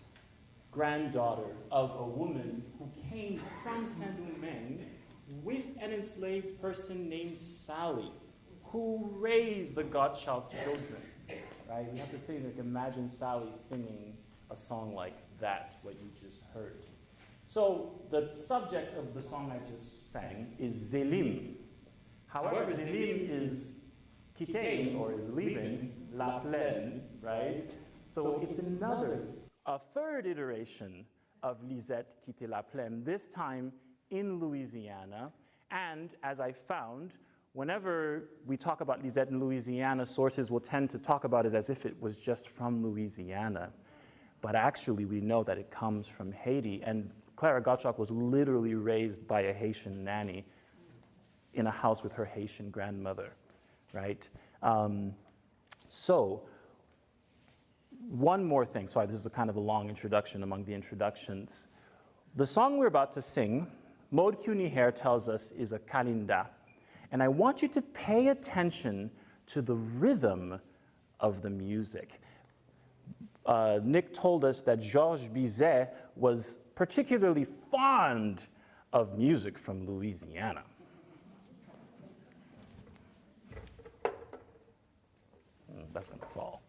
granddaughter of a woman who came from Saint-Domingue with an enslaved person named Sally, who raised the Gottschalk children, right? We have to think, like, imagine Sally singing a song like that, what you just heard. So the subject of the song I just sang is Zelim. However, Zelim is quitting, or is leaving, La Plaine, right? So it's a third iteration of Lisette quitte La Plaine, this time in Louisiana. And as I found, whenever we talk about Lisette in Louisiana, sources will tend to talk about it as if it was just from Louisiana. But actually, we know that it comes from Haiti. And Clara Gottschalk was literally raised by a Haitian nanny in a house with her Haitian grandmother, right? So one more thing. Sorry, this is a kind of a long introduction among the introductions. The song we're about to sing, Maud Cuny-Hare tells us, is a kalinda. And I want you to pay attention to the rhythm of the music. Nick told us that Georges Bizet was particularly fond of music from Louisiana. That's going to fall.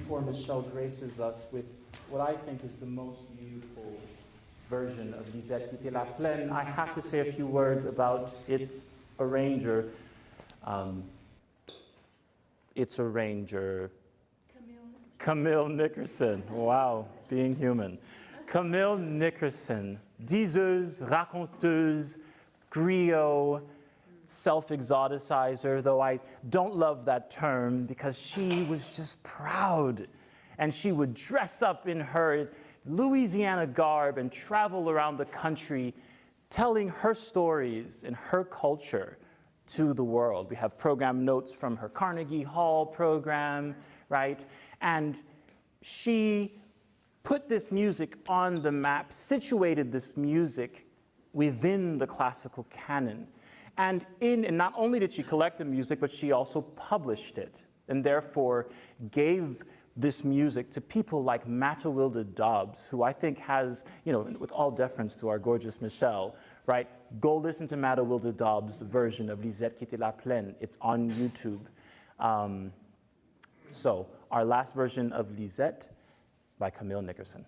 before Michelle graces us with what I think is the most beautiful version of Lisette Quitter la Plaine, I have to say a few words about its arranger. Camille Nickerson. Wow, being human. Camille Nickerson, diseuse, raconteuse, griot, self-exoticizer, though I don't love that term because she was just proud. And she would dress up in her Louisiana garb and travel around the country telling her stories and her culture to the world. We have program notes from her Carnegie Hall program, right? And she put this music on the map, situated this music within the classical canon. And not only did she collect the music, but she also published it, and therefore gave this music to people like Matilda Dobbs, who I think has, with all deference to our gorgeous Michelle, right? Go listen to Matilda Dobbs' version of Lisette Quitter la Plaine. It's on YouTube. So our last version of Lisette by Camille Nickerson.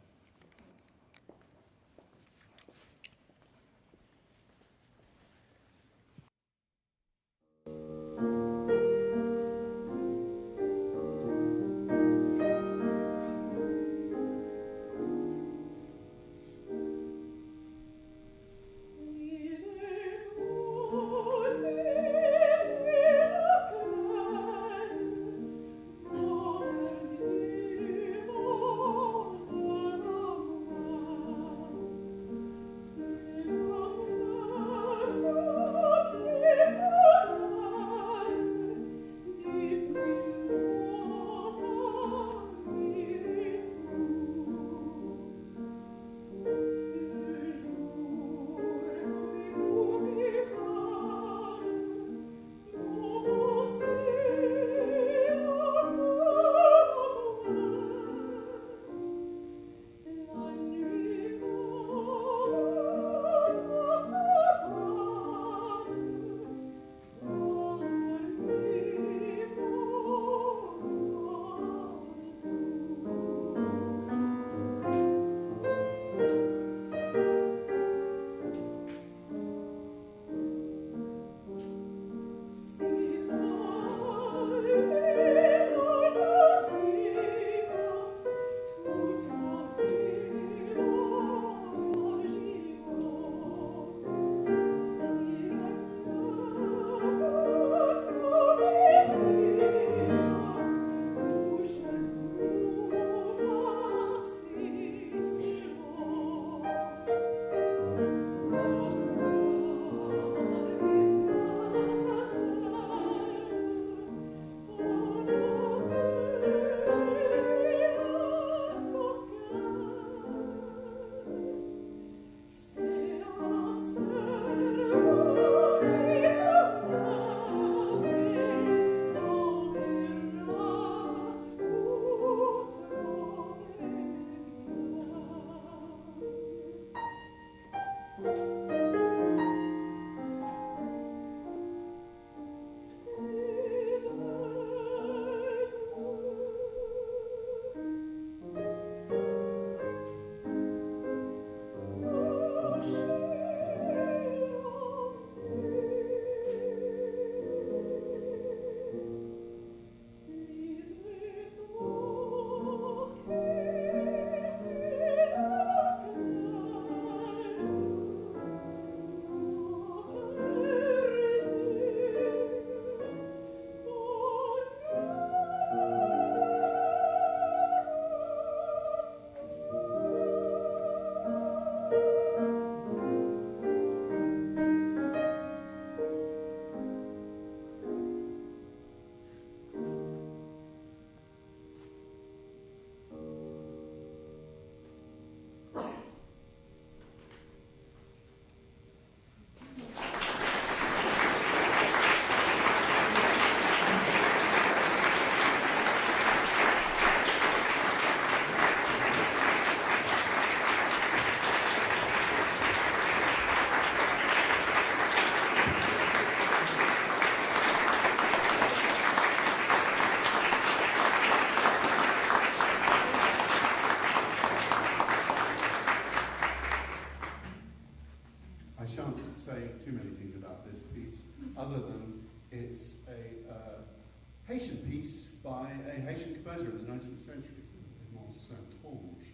Oh, to say too many things about this piece, other than it's a Haitian piece by a Haitian composer in the 19th century, Saint-Onge.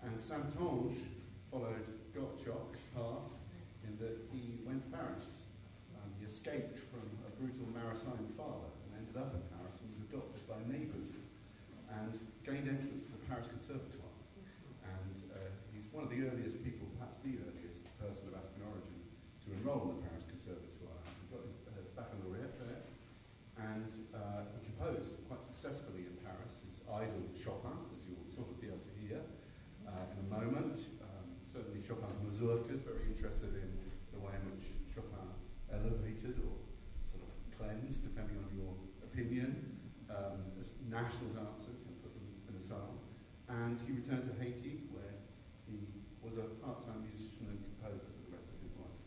And Saint-Onge followed Gottschalk's path in that he went to Paris. He escaped from a brutal maritime father and ended up in Paris and was adopted by neighbours and gained entrance to the Paris Conservatoire. And he's one of the earliest people, perhaps the earliest person of African origin to enrol in the Paris Conservatoire. He got his baccalaureate there, and he composed quite successfully in Paris. His idol Chopin, as you'll sort of be able to hear in a moment. Certainly Chopin's mazurka is very interested in the way in which Chopin elevated or sort of cleansed, depending on your opinion, national dancers and put them in a song. And he returned to Haiti, where he was a part-time musician and composer for the rest of his life.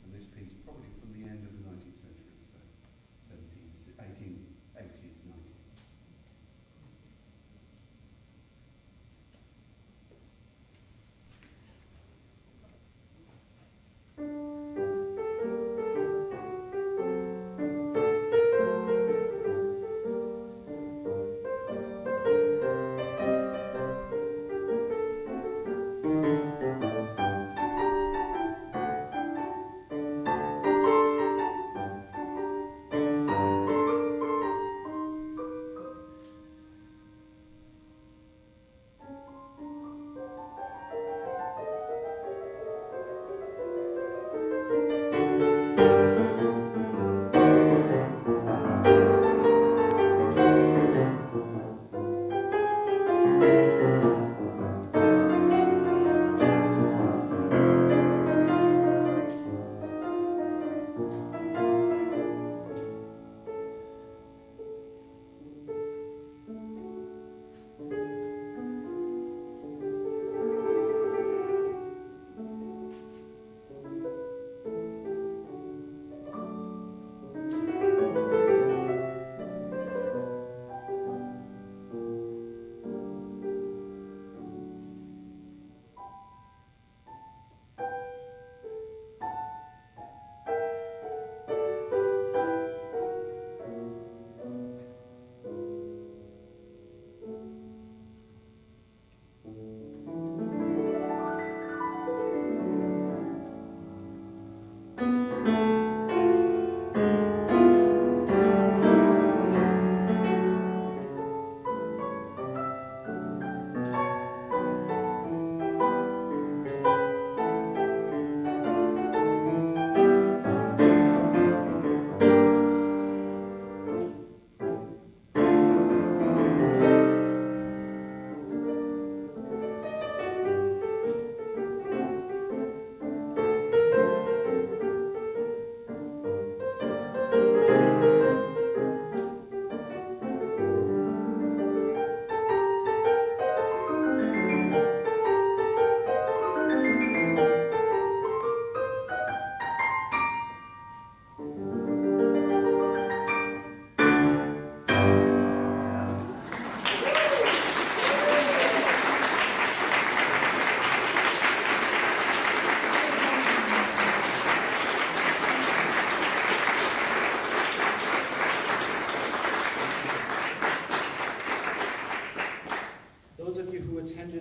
And this piece, probably from the end of the 19th century, so 1880s, 90s.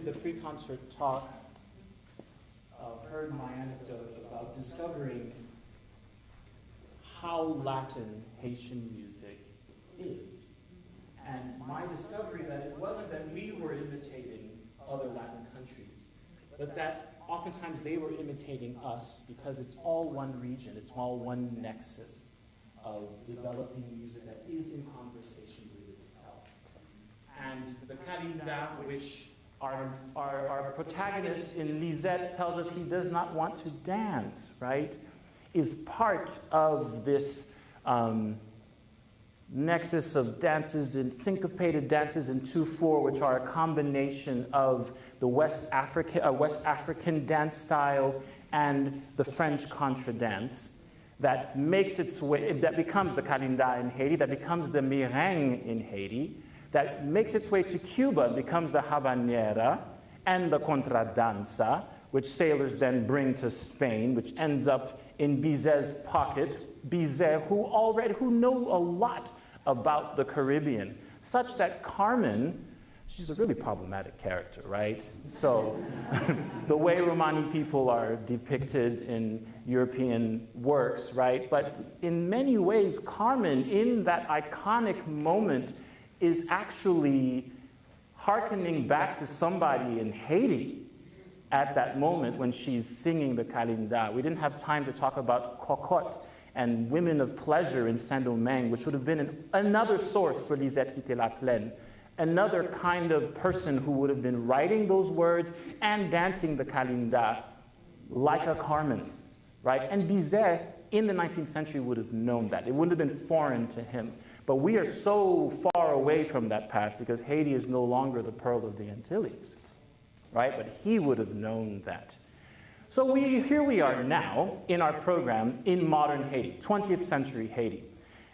The pre-concert talk heard my anecdote about discovering how Latin Haitian music is. And my discovery that it wasn't that we were imitating other Latin countries, but that oftentimes they were imitating us because it's all one region, it's all one nexus of developing music that is in conversation with itself. And the Kalinda, which our protagonist in Lisette tells us he does not want to dance, right, is part of this nexus of dances and syncopated dances in 2/4, which are a combination of the West African dance style and the French contra dance that makes its way, that becomes the Kalinda in Haiti, that becomes the Merengue in Haiti, that makes its way to Cuba and becomes the habanera and the contradanza, which sailors then bring to Spain, which ends up in Bizet's pocket, Bizet, who know a lot about the Caribbean, such that Carmen, she's a really problematic character, right? So the way Romani people are depicted in European works, right? But in many ways, Carmen, in that iconic moment, is actually hearkening back to somebody in Haiti at that moment when she's singing the Kalinda. We didn't have time to talk about cocotte and women of pleasure in Saint-Domingue, which would have been another source for Lisette Quitté la Plaine, another kind of person who would have been writing those words and dancing the Kalinda like a Carmen, right? And Bizet in the 19th century would have known that. It wouldn't have been foreign to him. But we are so far away from that past because Haiti is no longer the pearl of the Antilles, right? But he would have known that. So here we are now in our program in modern Haiti, 20th century Haiti.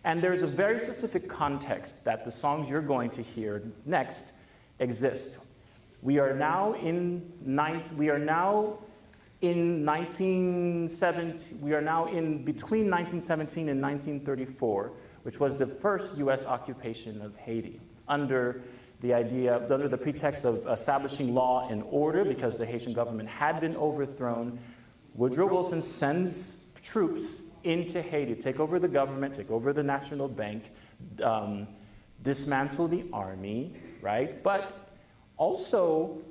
And there's a very specific context that the songs you're going to hear next exist. We are now in between 1917 and 1934, which was the first US occupation of Haiti, under the pretext of establishing law and order because the Haitian government had been overthrown. Woodrow Wilson sends troops into Haiti, take over the government, take over the National Bank, dismantle the army, right? But also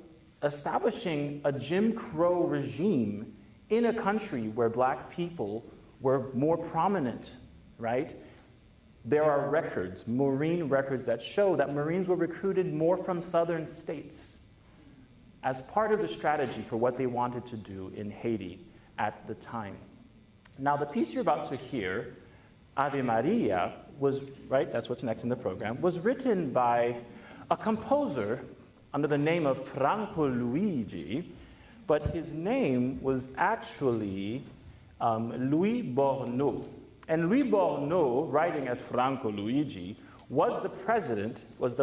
establishing a Jim Crow regime in a country where black people were more prominent, right? There are records, Marine records, that show that Marines were recruited more from southern states as part of the strategy for what they wanted to do in Haiti at the time. Now, the piece you're about to hear, Ave Maria, was, right, that's what's next in the program, was written by a composer under the name of Franco Luigi, but his name was actually Louis Borneau. And Louis Borneau, writing as Franco Luigi, was the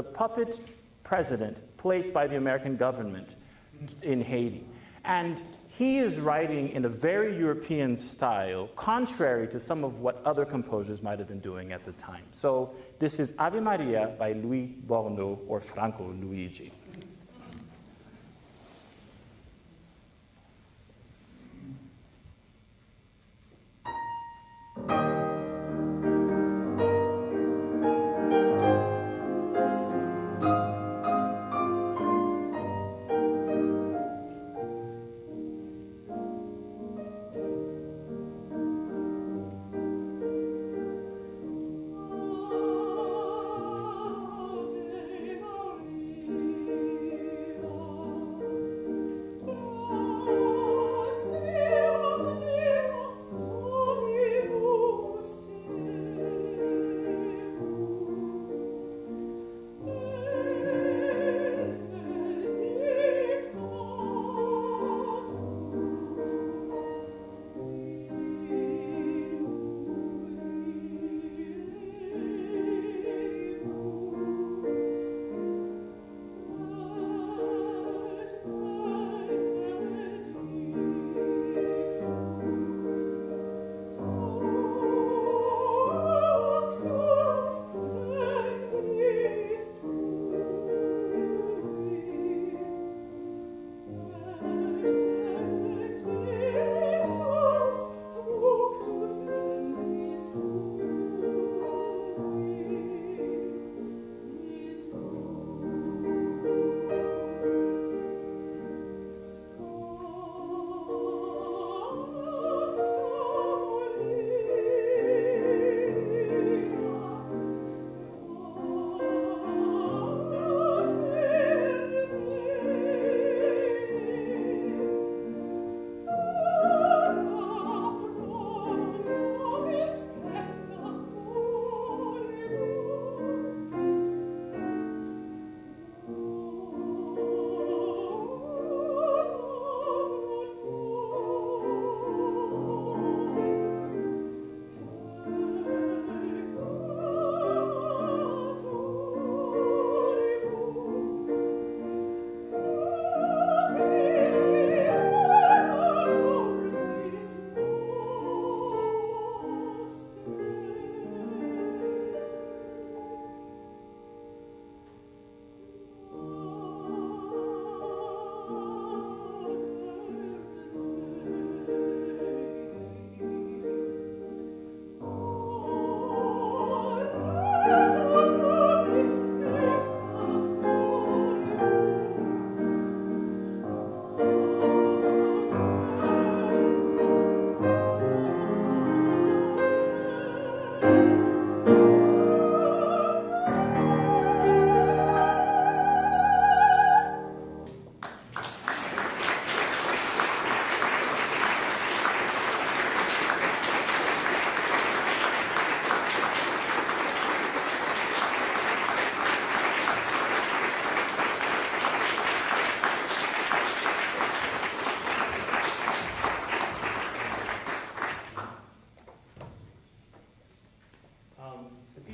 puppet president placed by the American government in Haiti. And he is writing in a very European style, contrary to some of what other composers might have been doing at the time. So this is Ave Maria by Louis Borneau, or Franco Luigi. Ave Maria.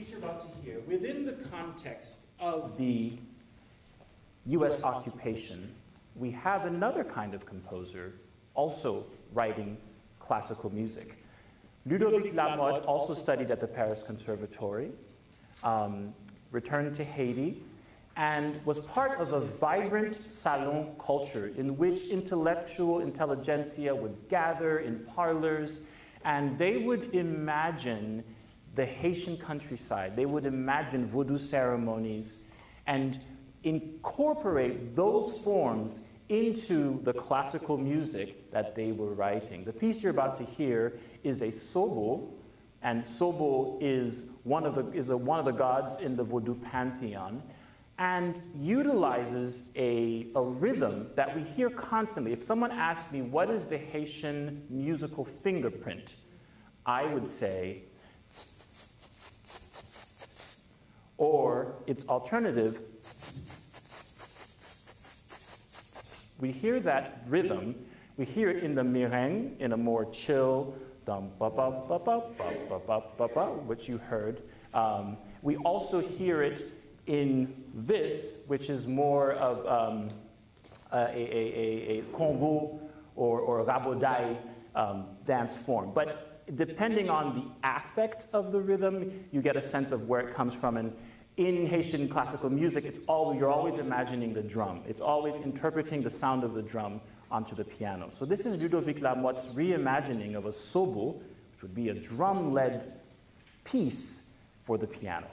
piece you're about to hear, within the context of the U.S. occupation, we have another kind of composer also writing classical music. Ludovic Lamotte also studied at the Paris Conservatory, returned to Haiti, and was part of a vibrant salon culture in which intellectual intelligentsia would gather in parlors, and they would imagine the Haitian countryside. They would imagine voodoo ceremonies and incorporate those forms into the classical music that they were writing. The piece you're about to hear is a sobo, and sobo is one of the gods in the voodoo pantheon, and utilizes a rhythm that we hear constantly. If someone asked me, what is the Haitian musical fingerprint? I would say, or its alternative, we hear that rhythm, we hear it in the meringue in a more chill, which you heard. We also hear it in this, which is more of a Congo or Rabodaï dance form. But depending on the affect of the rhythm, you get a sense of where it comes from. And in Haitian classical music, you're always imagining the drum. It's always interpreting the sound of the drum onto the piano. So this is Ludovic Lamotte's reimagining of a sobo, which would be a drum-led piece for the piano.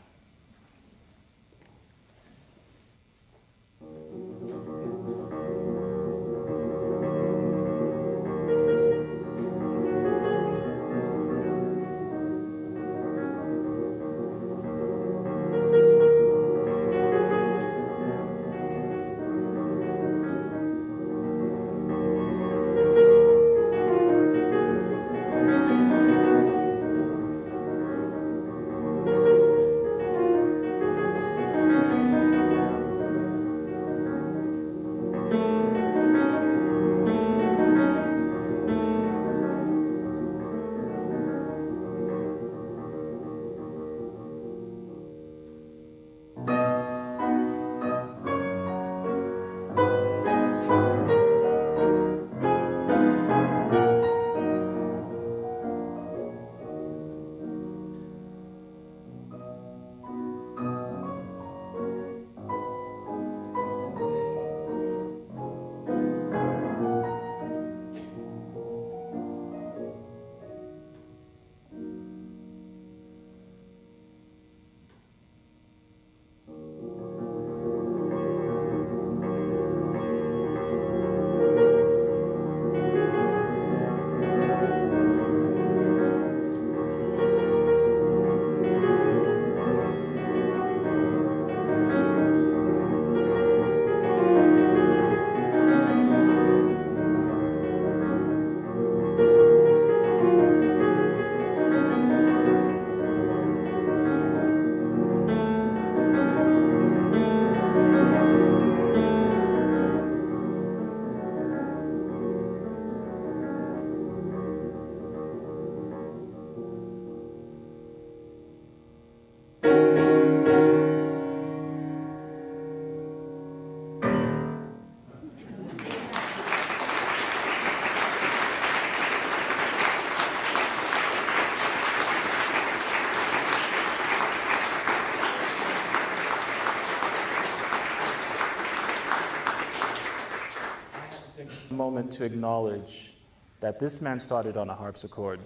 Moment to acknowledge that this man started on a harpsichord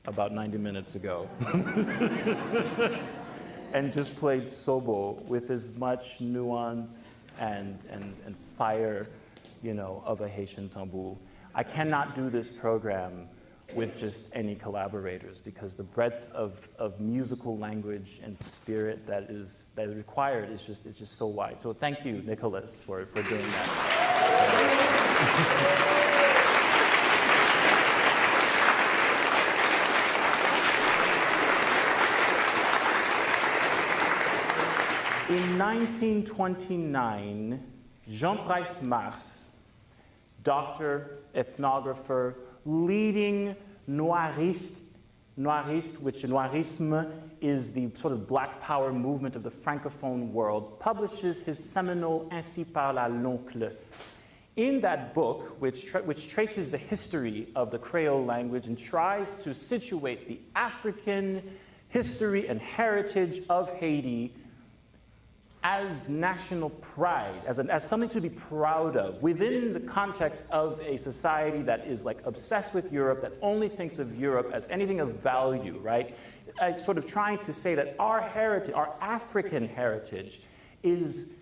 about 90 minutes ago and just played sobo with as much nuance and fire, of a Haitian tambour. I cannot do this program with just any collaborators because the breadth of musical language and spirit that is required is just so wide. So thank you, Nicholas, for doing that. In 1929, Jean-Price Mars, doctor, ethnographer, leading noiriste Noiriste, which Noirisme is the sort of black power movement of the Francophone world, publishes his seminal Ainsi parla l'oncle. In that book, which traces the history of the Creole language and tries to situate the African history and heritage of Haiti as national pride, as something to be proud of, within the context of a society that is like obsessed with Europe, that only thinks of Europe as anything of value, right? Sort of trying to say that our heritage, our African heritage, is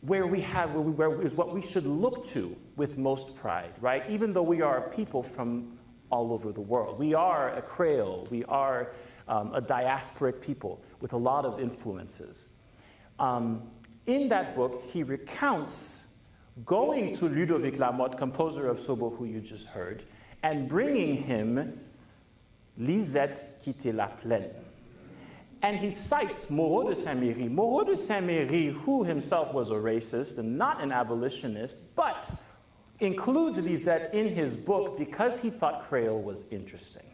is what we should look to with most pride, right? Even though we are a people from all over the world. We are a Creole, we are a diasporic people with a lot of influences. In that book, he recounts going to Ludovic Lamotte, composer of Sobo, who you just heard, and bringing him Lisette Quitte la Plaine. And he cites Moreau de Saint-Méry. Moreau de Saint-Méry, who himself was a racist and not an abolitionist, but includes Lisette in his book because he thought Creole was interesting,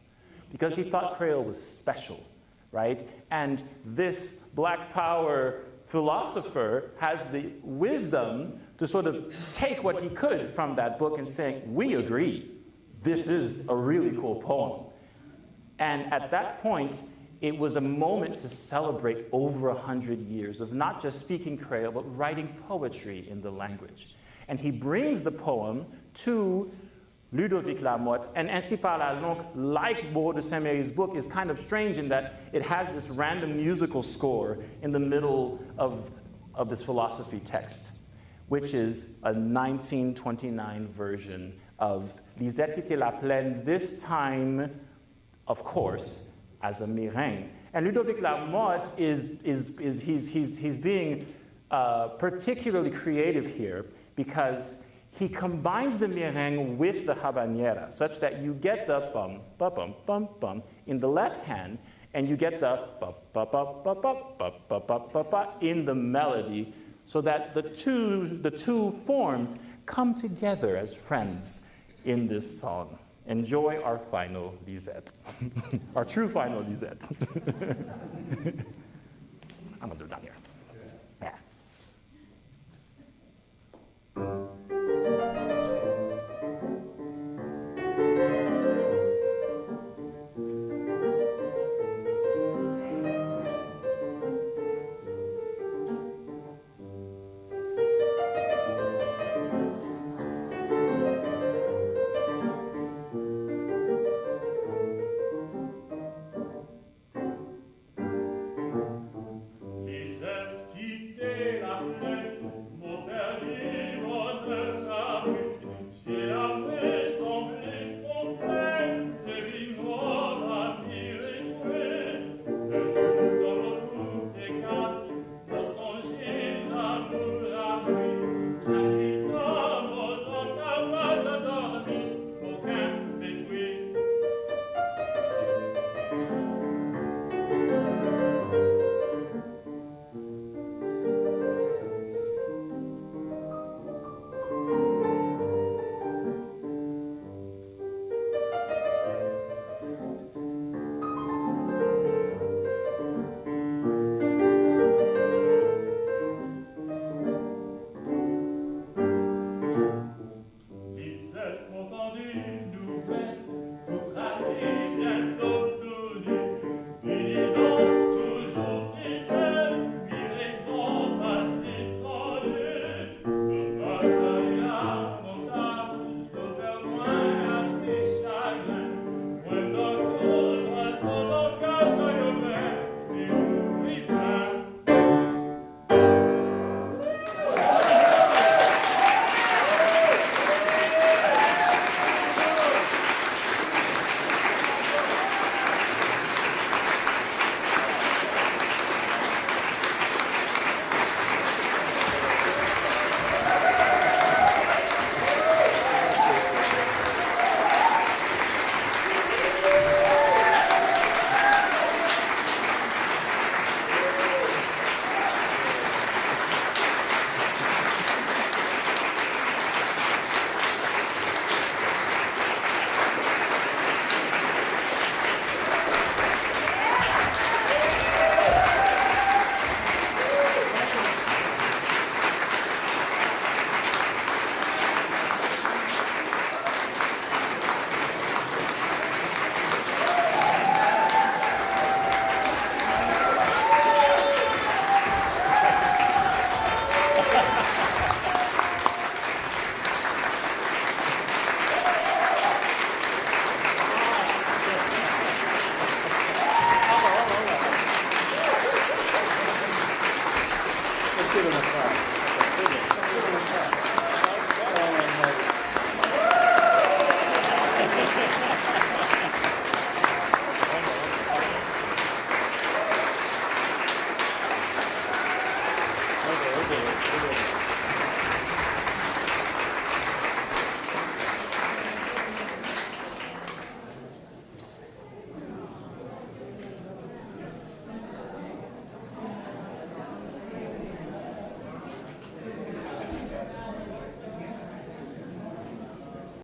because he thought Creole was special, right? And this Black Power philosopher has the wisdom to sort of take what he could from that book and saying, we agree, this is a really cool poem. And at that point, it was a moment to celebrate over 100 years of not just speaking Creole, but writing poetry in the language. And he brings the poem to Ludovic Lamotte, and Ainsi parla l'oncle, like Moreau de Saint-Méry's book, is kind of strange in that it has this random musical score in the middle of this philosophy text, which is a 1929 version of Lisette Quitte la Plaine, this time, of course, as a meringue. And Ludovic Lamotte he's being particularly creative here because he combines the meringue with the habanera such that you get the bum, ba bum, bum, bum in the left hand, and you get the ba ba ba ba ba ba ba ba ba ba in the melody, so that the two forms come together as friends in this song. Enjoy our final Lisette, our true final Lisette.